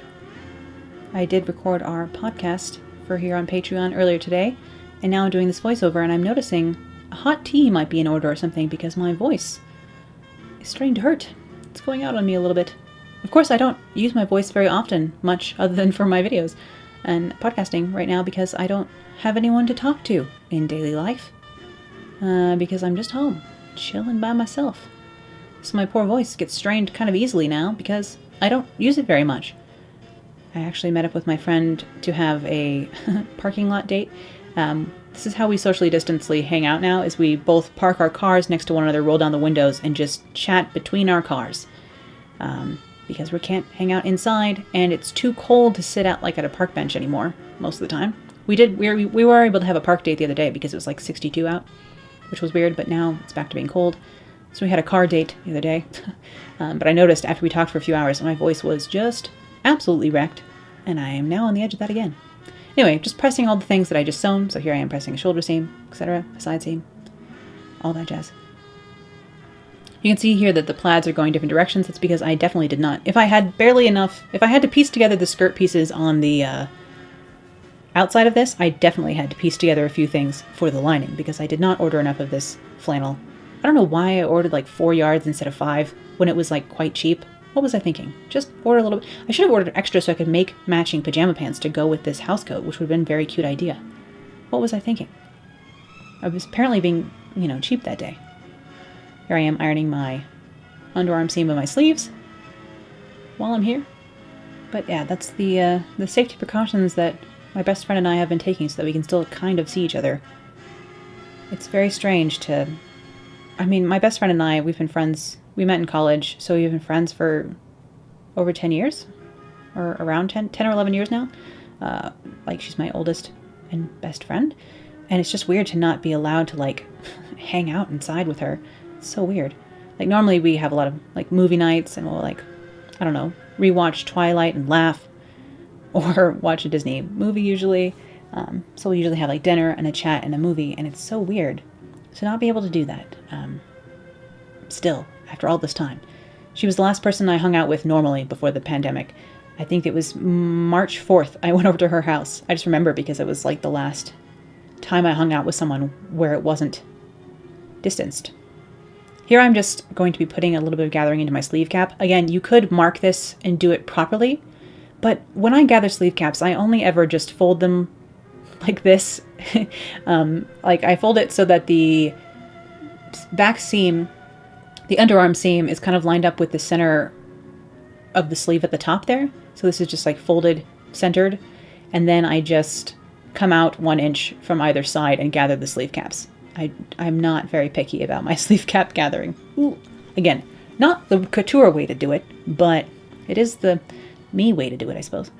[SPEAKER 1] I did record our podcast for here on Patreon earlier today, and now I'm doing this voiceover, and I'm noticing a hot tea might be in order or something, because my voice is starting to hurt. It's going out on me a little bit. Of course, I don't use my voice very often, much other than for my videos and podcasting right now, because I don't have anyone to talk to in daily life, because I'm just home, chilling by myself. So my poor voice gets strained kind of easily now, because I don't use it very much. I actually met up with my friend to have a parking lot date. This is how we socially distancely hang out now, is we both park our cars next to one another, roll down the windows, and just chat between our cars. Because we can't hang out inside, and it's too cold to sit out like at a park bench anymore, most of the time. We were able to have a park date the other day because it was like 62 out, which was weird, but now it's back to being cold. So we had a car date the other day, but I noticed after we talked for a few hours, my voice was just absolutely wrecked, and I am now on the edge of that again. Anyway, just pressing all the things that I just sewn. So here I am pressing a shoulder seam, etc., a side seam, all that jazz. You can see here that the plaids are going different directions. That's because I definitely did not. If I had to piece together the skirt pieces on the outside of this, I definitely had to piece together a few things for the lining because I did not order enough of this flannel. I don't know why I ordered like 4 yards instead of 5 when it was like quite cheap. What was I thinking? Just order a little bit. I should have ordered extra so I could make matching pajama pants to go with this housecoat, which would have been a very cute idea. What was I thinking? I was apparently being, cheap that day. Here I am ironing my underarm seam of my sleeves while I'm here. But yeah, that's the safety precautions that my best friend and I have been taking so that we can still kind of see each other. It's very strange to... my best friend and I, we've been friends... We met in college, so we've been friends for over 10 years, or around 10 or 11 years now. She's my oldest and best friend, and it's just weird to not be allowed to, hang out inside with her. It's so weird. Normally we have a lot of, movie nights, and we'll, rewatch Twilight and laugh, or watch a Disney movie usually. So we usually have, dinner and a chat and a movie, and it's so weird to not be able to do that. Still. After all this time. She was the last person I hung out with normally before the pandemic. I think it was March 4th I went over to her house. I just remember because it was the last time I hung out with someone where it wasn't distanced. Here I'm just going to be putting a little bit of gathering into my sleeve cap. Again, you could mark this and do it properly, but when I gather sleeve caps, I only ever just fold them like this. I fold it so that the back seam, the underarm seam, is kind of lined up with the center of the sleeve at the top there. So this is just folded, centered. And then I just come out 1 inch from either side and gather the sleeve caps. I'm not very picky about my sleeve cap gathering. Ooh. Again, not the couture way to do it, but it is the me way to do it, I suppose.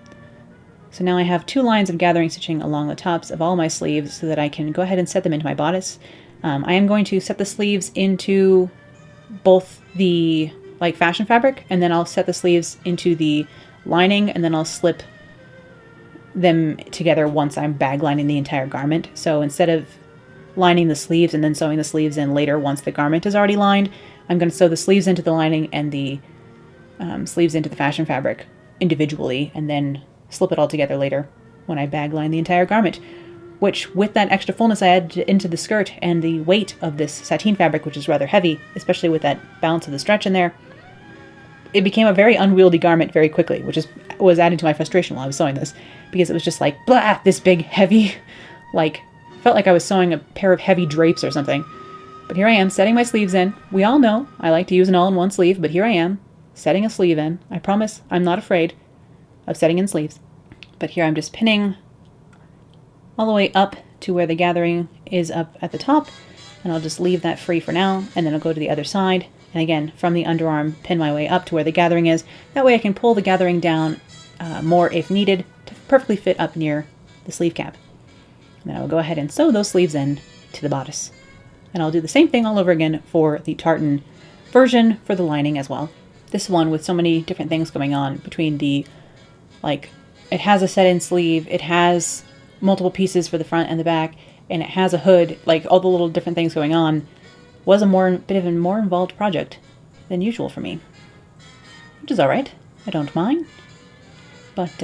[SPEAKER 1] So now I have 2 lines of gathering stitching along the tops of all my sleeves so that I can go ahead and set them into my bodice. I am going to set the sleeves into both the fashion fabric, and then I'll set the sleeves into the lining, and then I'll slip them together once I'm bag lining the entire garment. So instead of lining the sleeves and then sewing the sleeves in later once the garment is already lined, I'm going to sew the sleeves into the lining and the sleeves into the fashion fabric individually, and then slip it all together later when I bag line the entire garment. Which, with that extra fullness I added into the skirt and the weight of this sateen fabric, which is rather heavy, especially with that balance of the stretch in there, it became a very unwieldy garment very quickly, which was adding to my frustration while I was sewing this, because it was just blah, this big, heavy, felt like I was sewing a pair of heavy drapes or something. But here I am, setting my sleeves in. We all know I like to use an all-in-one sleeve, but here I am, setting a sleeve in. I promise I'm not afraid of setting in sleeves. But here I'm just pinning all the way up to where the gathering is up at the top, and I'll just leave that free for now, and then I'll go to the other side, and again, from the underarm, pin my way up to where the gathering is. That way I can pull the gathering down more if needed to perfectly fit up near the sleeve cap. And then I will go ahead and sew those sleeves in to the bodice. And I'll do the same thing all over again for the tartan version for the lining as well. This one with so many different things going on between the, it has a set-in sleeve, it has multiple pieces for the front and the back, and it has a hood, all the little different things going on, was a bit of a more involved project than usual for me. Which is alright. I don't mind. But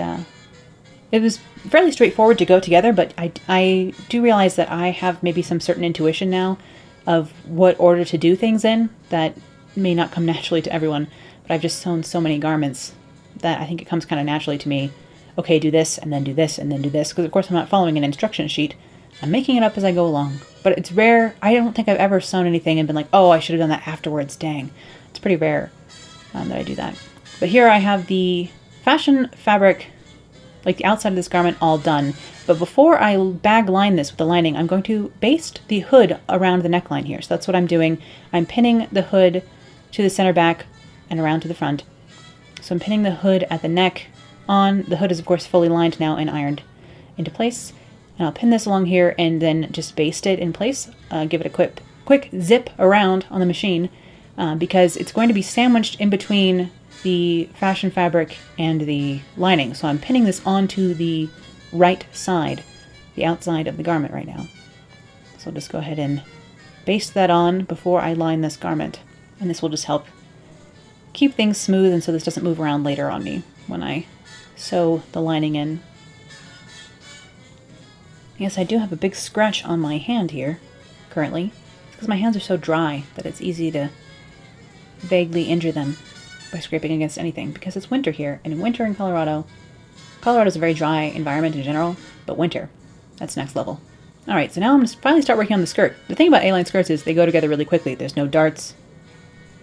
[SPEAKER 1] it was fairly straightforward to go together, but I do realize that I have maybe some certain intuition now of what order to do things in that may not come naturally to everyone, but I've just sewn so many garments that I think it comes kind of naturally to me. Okay, do this, and then do this, and then do this. Because, of course, I'm not following an instruction sheet. I'm making it up as I go along. But it's rare. I don't think I've ever sewn anything and been like, oh, I should have done that afterwards. Dang. It's pretty rare that I do that. But here I have the fashion fabric, the outside of this garment, all done. But before I bag line this with the lining, I'm going to baste the hood around the neckline here. So that's what I'm doing. I'm pinning the hood to the center back and around to the front. So I'm pinning the hood at the neck on. The hood is, of course, fully lined now and ironed into place. And I'll pin this along here and then just baste it in place. Give it a quick zip around on the machine because it's going to be sandwiched in between the fashion fabric and the lining. So I'm pinning this onto the right side, the outside of the garment right now. So I'll just go ahead and baste that on before I line this garment. And this will just help keep things smooth, and so this doesn't move around later on me when I sew the lining in. Yes, I do have a big scratch on my hand here currently. It's because my hands are so dry that it's easy to vaguely injure them by scraping against anything, because it's winter here, and in winter in Colorado is a very dry environment in general, but winter, that's next level. Alright, so now I'm going to finally start working on the skirt. The thing about A-line skirts is they go together really quickly. There's no darts,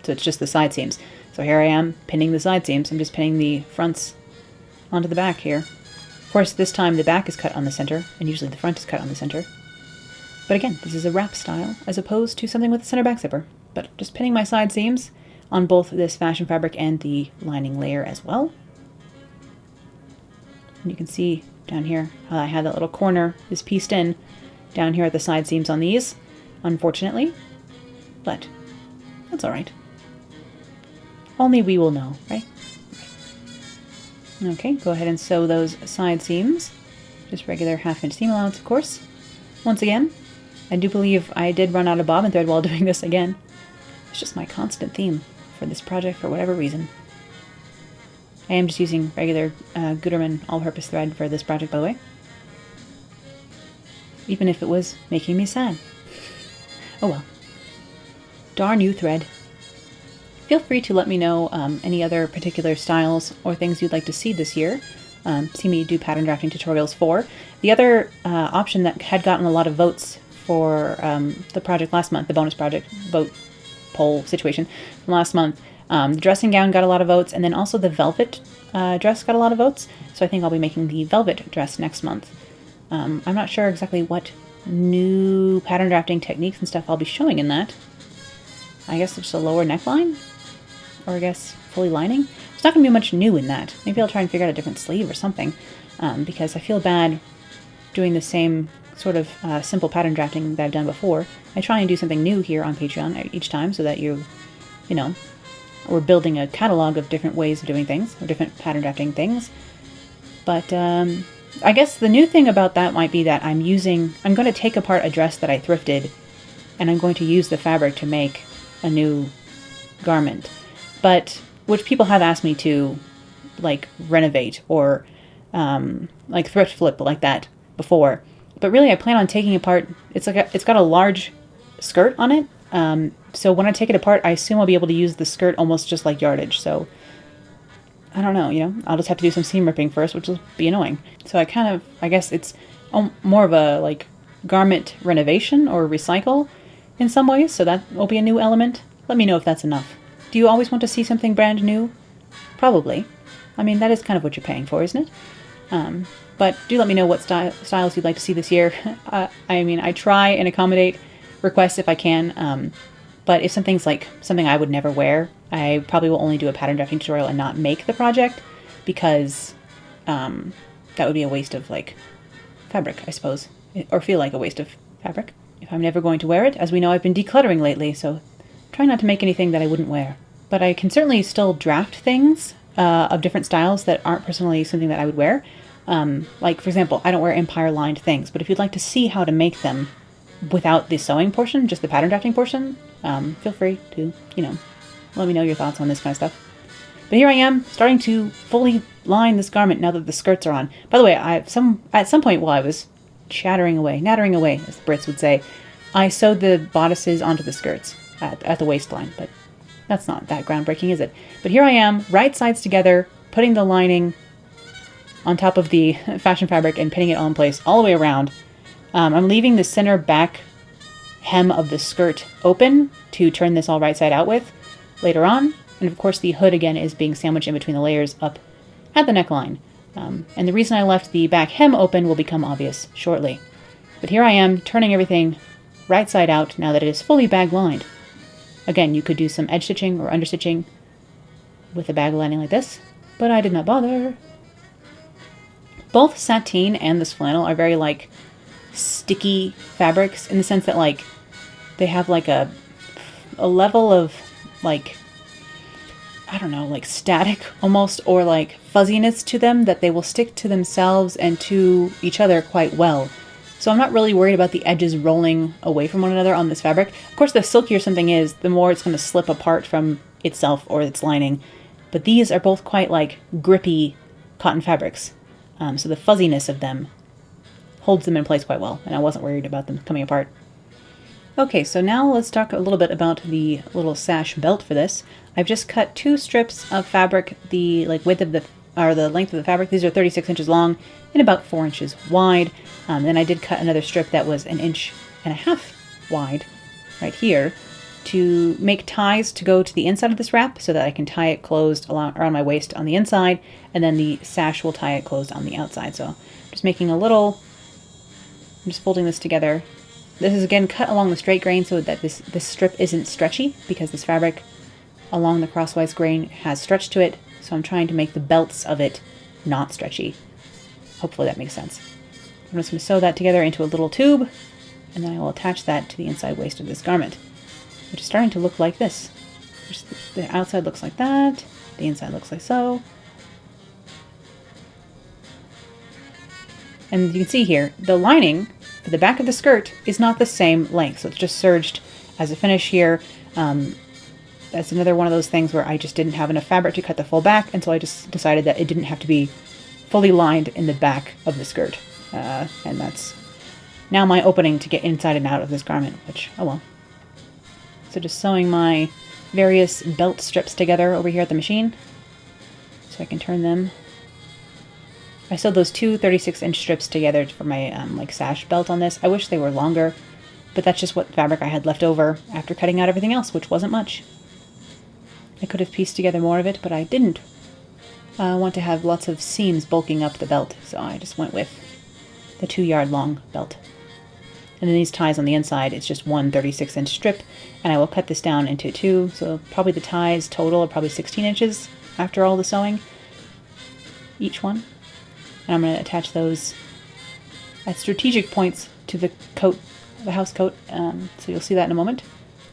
[SPEAKER 1] so it's just the side seams. So here I am pinning the side seams. I'm just pinning the fronts onto the back here. Of course, this time the back is cut on the center, and usually the front is cut on the center. But again, this is a wrap style, as opposed to something with a center back zipper. But just pinning my side seams on both this fashion fabric and the lining layer as well. And you can see down here how I have that little corner is pieced in down here at the side seams on these, unfortunately. But that's alright. Only we will know, right? Okay, go ahead and sew those side seams. Just regular 1/2 inch seam allowance, of course. Once again, I do believe I did run out of bobbin thread while doing this again. It's just my constant theme for this project for whatever reason. I am just using regular Gutermann all-purpose thread for this project, by the way. Even if it was making me sad. Oh well. Darn you, thread. Feel free to let me know any other particular styles or things you'd like to see this year. See me do pattern drafting tutorials for. The other option that had gotten a lot of votes for the project last month, the bonus project vote poll situation from last month, the dressing gown got a lot of votes, and then also the velvet dress got a lot of votes. So I think I'll be making the velvet dress next month. I'm not sure exactly what new pattern drafting techniques and stuff I'll be showing in that. I guess it's a lower neckline? Or I guess fully lining? There's not going to be much new in that. Maybe I'll try and figure out a different sleeve or something, because I feel bad doing the same sort of simple pattern drafting that I've done before. I try and do something new here on Patreon each time so that you know, we're building a catalog of different ways of doing things, or different pattern drafting things. But I guess the new thing about that might be that I'm going to take apart a dress that I thrifted, and I'm going to use the fabric to make a new garment. But which people have asked me to like renovate or like thrift flip like that before. But really I plan on taking apart, it's got a large skirt on it. So when I take it apart, I assume I'll be able to use the skirt almost just like yardage. So I don't know, I'll just have to do some seam ripping first, which will be annoying. So I guess it's more of a like garment renovation or recycle in some ways. So that will be a new element. Let me know if that's enough. Do you always want to see something brand new? Probably. I mean, that is kind of what you're paying for, isn't it? But do let me know what styles you'd like to see this year. I mean, I try and accommodate requests if I can, but if something's like something I would never wear, I probably will only do a pattern drafting tutorial and not make the project, because that would be a waste of like fabric, I suppose, or feel like a waste of fabric if I'm never going to wear it. As we know, I've been decluttering lately, so try not to make anything that I wouldn't wear. But I can certainly still draft things of different styles that aren't personally something that I would wear. Like, for example, I don't wear empire-lined things, but if you'd like to see how to make them without the sewing portion, just the pattern drafting portion, feel free to, let me know your thoughts on this kind of stuff. But here I am, starting to fully line this garment now that the skirts are on. By the way, at some point while I was nattering away, as the Brits would say, I sewed the bodices onto the skirts at the waistline, but that's not that groundbreaking, is it? But here I am, right sides together, putting the lining on top of the fashion fabric and pinning it all in place all the way around. I'm leaving the center back hem of the skirt open to turn this all right side out with later on. And of course the hood again is being sandwiched in between the layers up at the neckline. And the reason I left the back hem open will become obvious shortly. But here I am turning everything right side out now that it is fully bag lined. Again, you could do some edge stitching or understitching with a bag lining like this, but I did not bother. Both sateen and this flannel are very like sticky fabrics in the sense that like they have like a level of like, I don't know, like static almost, or like fuzziness to them, that they will stick to themselves and to each other quite well. So I'm not really worried about the edges rolling away from one another on this fabric. Of course, the silkier something is, the more it's going to slip apart from itself or its lining. But these are both quite like grippy cotton fabrics. So the fuzziness of them holds them in place quite well, and I wasn't worried about them coming apart. Okay, so now let's talk a little bit about the little sash belt for this. I've just cut 2 strips of fabric, the width of the length of the fabric. These are 36 inches long and about 4 inches wide. Then I did cut another strip that was 1.5 inches wide right here to make ties to go to the inside of this wrap so that I can tie it closed around my waist on the inside, and then the sash will tie it closed on the outside. So I'm just making I'm just folding this together. This is again cut along the straight grain so that this strip isn't stretchy, because this fabric along the crosswise grain has stretch to it. So I'm trying to make the belts of it not stretchy. Hopefully that makes sense. I'm just going to sew that together into a little tube, and then I will attach that to the inside waist of this garment, which is starting to look like this. The outside looks like that, the inside looks like so. And you can see here, the lining for the back of the skirt is not the same length, so it's just serged as a finish here. That's another one of those things where I just didn't have enough fabric to cut the full back, and so I just decided that it didn't have to be fully lined in the back of the skirt. And that's now my opening to get inside and out of this garment, which, oh well. So just sewing my various belt strips together over here at the machine so I can turn them. I sewed those 2 36-inch strips together for my sash belt on this. I wish they were longer, but that's just what fabric I had left over after cutting out everything else, which wasn't much. I could have pieced together more of it, but I didn't. I want to have lots of seams bulking up the belt, so I just went with the 2-yard long belt. And then these ties on the inside, it's just 1 36-inch strip, and I will cut this down into 2, so probably the ties total are probably 16 inches after all the sewing, each one. And I'm going to attach those at strategic points to the coat, the house coat, so you'll see that in a moment.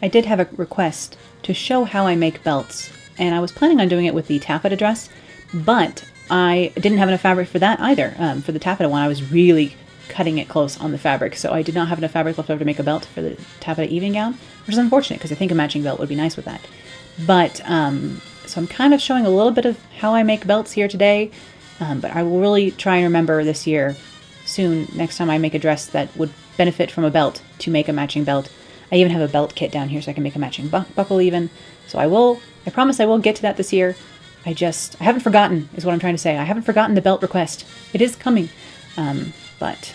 [SPEAKER 1] I did have a request to show how I make belts, and I was planning on doing it with the taffeta dress, but I didn't have enough fabric for that either. For the taffeta one, I was really cutting it close on the fabric, so I did not have enough fabric left over to make a belt for the taffeta evening gown, which is unfortunate because I think a matching belt would be nice with that. But, so I'm kind of showing a little bit of how I make belts here today, but I will really try and remember this year, soon, next time I make a dress that would benefit from a belt, to make a matching belt. I even have a belt kit down here so I can make a matching buckle even. So I promise I will get to that this year. I haven't forgotten, is what I'm trying to say. I haven't forgotten the belt request. It is coming. But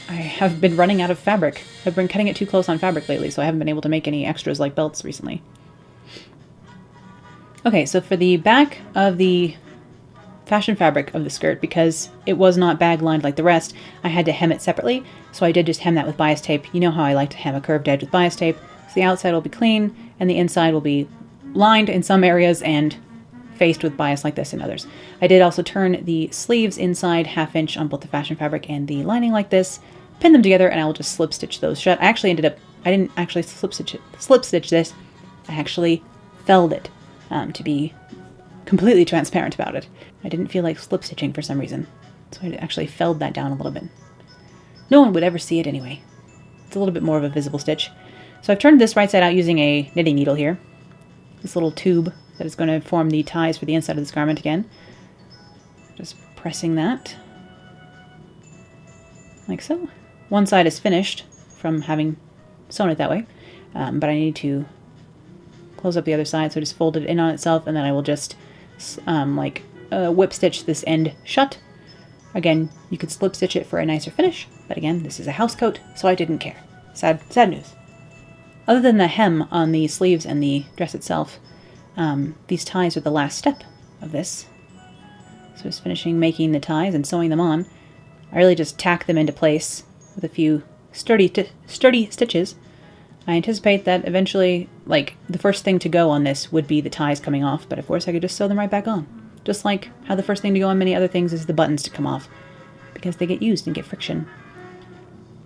[SPEAKER 1] I have been running out of fabric. I've been cutting it too close on fabric lately, so I haven't been able to make any extras like belts recently. Okay, so for the back of the fashion fabric of the skirt, because it was not bag lined like the rest, I had to hem it separately, so I did just hem that with bias tape. You know how I like to hem a curved edge with bias tape. So the outside will be clean, and the inside will be lined in some areas and faced with bias like this in others. I did also turn the sleeves inside 1/2 inch on both the fashion fabric and the lining like this, pin them together, and I will just slip stitch those shut. I didn't actually slip stitch this, I actually felled it, to be completely transparent about it. I didn't feel like slip stitching for some reason, so I actually felled that down a little bit. No one would ever see it anyway. It's a little bit more of a visible stitch. So I've turned this right side out using a knitting needle here. This little tube that is going to form the ties for the inside of this garment again. Just pressing that, like so. One side is finished from having sewn it that way, but I need to close up the other side, so just fold it in on itself, and then I will just whip stitch this end shut. Again, you could slip stitch it for a nicer finish, but again, this is a house coat, so I didn't care. Sad news. Other than the hem on the sleeves and the dress itself, these ties are the last step of this. So just finishing making the ties and sewing them on. I really just tack them into place with a few sturdy stitches. I anticipate that eventually, the first thing to go on this would be the ties coming off, but of course I could just sew them right back on. Just like how the first thing to go on many other things is the buttons to come off, because they get used and get friction.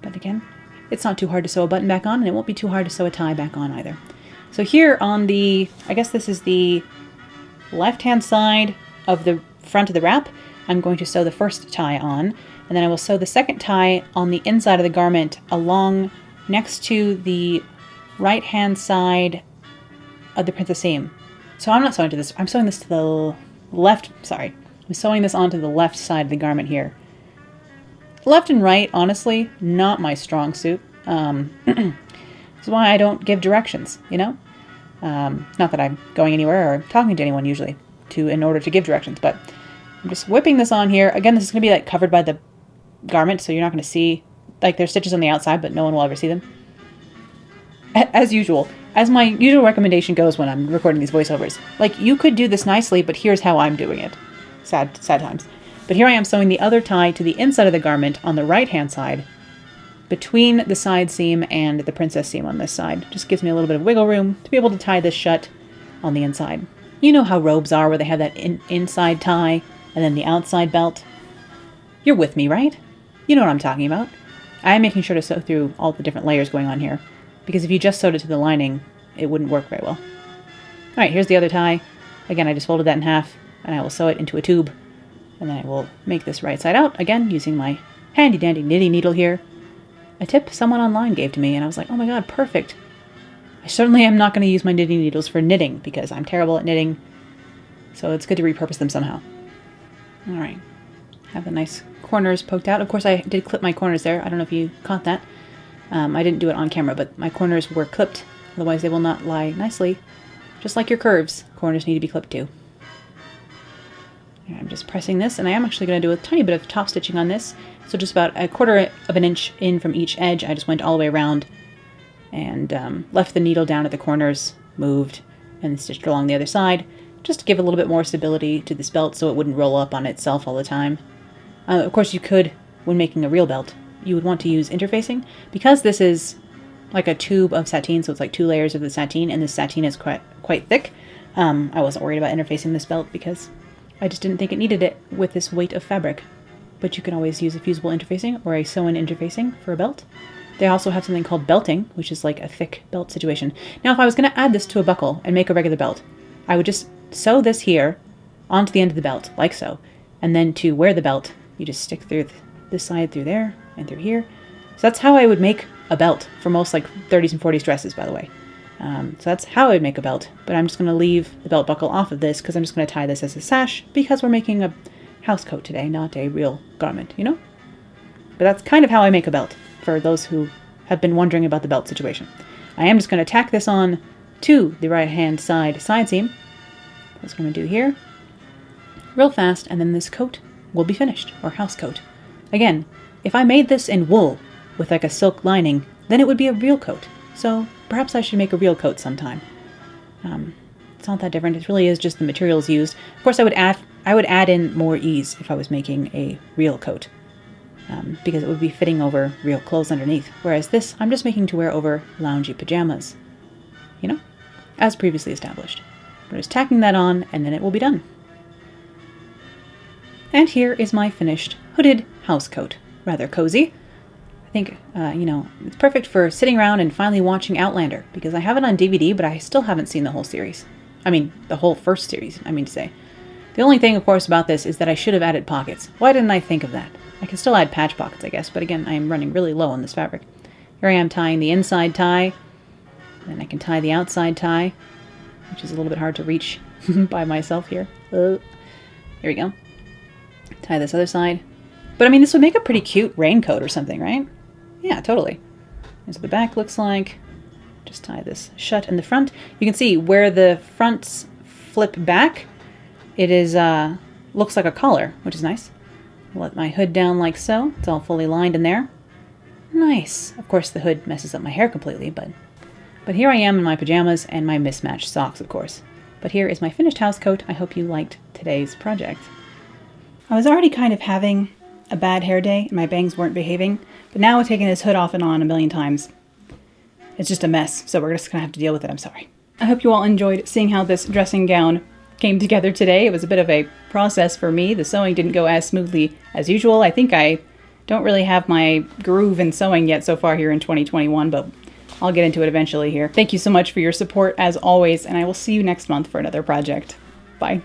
[SPEAKER 1] But again, it's not too hard to sew a button back on, and it won't be too hard to sew a tie back on either. So here on the, I guess this is the left-hand side of the front of the wrap, I'm going to sew the first tie on, and then I will sew the second tie on the inside of the garment along next to the right-hand side of the princess seam. So I'm not sewing to this, I'm sewing this to the left, sorry. I'm sewing this onto the left side of the garment here. Left and right, honestly, not my strong suit. This is why I don't give directions, you know? Not that I'm going anywhere or talking to anyone usually in order to give directions, but I'm just whipping this on here. Again, this is going to be like covered by the garment, so you're not going to see, like there's stitches on the outside, but no one will ever see them. As usual, as my usual recommendation goes when I'm recording these voiceovers, like you could do this nicely, but here's how I'm doing it. Sad times. But here I am sewing the other tie to the inside of the garment on the right-hand side, between the side seam and the princess seam on this side. Just gives me a little bit of wiggle room to be able to tie this shut on the inside. You know how robes are where they have that inside tie and then the outside belt? You're with me, right? You know what I'm talking about. I'm making sure to sew through all the different layers going on here, because if you just sewed it to the lining, it wouldn't work very well. Alright, here's the other tie. Again, I just folded that in half, and I will sew it into a tube, and then I will make this right side out, again, using my handy-dandy knitting needle here. A tip someone online gave to me, and I was like, oh my god, perfect. I certainly am not going to use my knitting needles for knitting, because I'm terrible at knitting, so it's good to repurpose them somehow. Alright, have the nice corners poked out. Of course, I did clip my corners there. I don't know if you caught that. I didn't do it on camera, but my corners were clipped, otherwise they will not lie nicely. Just like your curves, corners need to be clipped too. I'm just pressing this, and I am actually going to do a tiny bit of top stitching on this. So just about 1/4 of an inch in from each edge. I just went all the way around and left the needle down at the corners, moved, and stitched along the other side, just to give a little bit more stability to this belt so it wouldn't roll up on itself all the time. Of course, you could, when making a real belt, you would want to use interfacing. Because this is like a tube of sateen, so it's like 2 layers of the sateen, and the sateen is quite thick, I wasn't worried about interfacing this belt because I just didn't think it needed it with this weight of fabric. But you can always use a fusible interfacing or a sew-in interfacing for a belt. They also have something called belting, which is like a thick belt situation. Now, if I was going to add this to a buckle and make a regular belt, I would just sew this here onto the end of the belt, like so. And then to wear the belt, you just stick through this side through there and through here. So that's how I would make a belt for most like 30s and 40s dresses, by the way. So that's how I would make a belt, but I'm just going to leave the belt buckle off of this because I'm just going to tie this as a sash because we're making a housecoat today, not a real garment, you know? But that's kind of how I make a belt, for those who have been wondering about the belt situation. I am just going to tack this on to the right-hand side seam. That's what I'm going to do here. Real fast, and then this coat will be finished, or housecoat. Again, if I made this in wool with like a silk lining, then it would be a real coat. So perhaps I should make a real coat sometime. It's not that different. It really is just the materials used. Of course, I would add in more ease if I was making a real coat, because it would be fitting over real clothes underneath. Whereas this, I'm just making to wear over loungy pajamas, you know, as previously established. We're just tacking that on, and then it will be done. And here is my finished hooded housecoat. Rather cozy. I think, you know, it's perfect for sitting around and finally watching Outlander, because I have it on DVD, but I still haven't seen the whole series. I mean, the whole first series, I mean to say. The only thing, of course, about this is that I should have added pockets. Why didn't I think of that? I can still add patch pockets, I guess, but again, I am running really low on this fabric. Here I am tying the inside tie, and I can tie the outside tie, which is a little bit hard to reach by myself here. Here we go. Tie this other side. But I mean, this would make a pretty cute raincoat or something, right? Yeah, totally. Here's what the back looks like. Just tie this shut in the front. You can see where the fronts flip back, it is looks like a collar, which is nice. Let my hood down like so. It's all fully lined in there. Nice. Of course, the hood messes up my hair completely, but here I am in my pajamas and my mismatched socks, of course. But here is my finished housecoat. I hope you liked today's project. I was already kind of having a bad hair day and my bangs weren't behaving, but now with taking this hood off and on a million times, it's just a mess, so we're just gonna have to deal with it. I'm sorry. I hope you all enjoyed seeing how this dressing gown came together today. It was a bit of a process for me. The sewing didn't go as smoothly as usual. I think I don't really have my groove in sewing yet so far here in 2021, but I'll get into it eventually here. Thank you so much for your support as always, and I will see you next month for another project. Bye.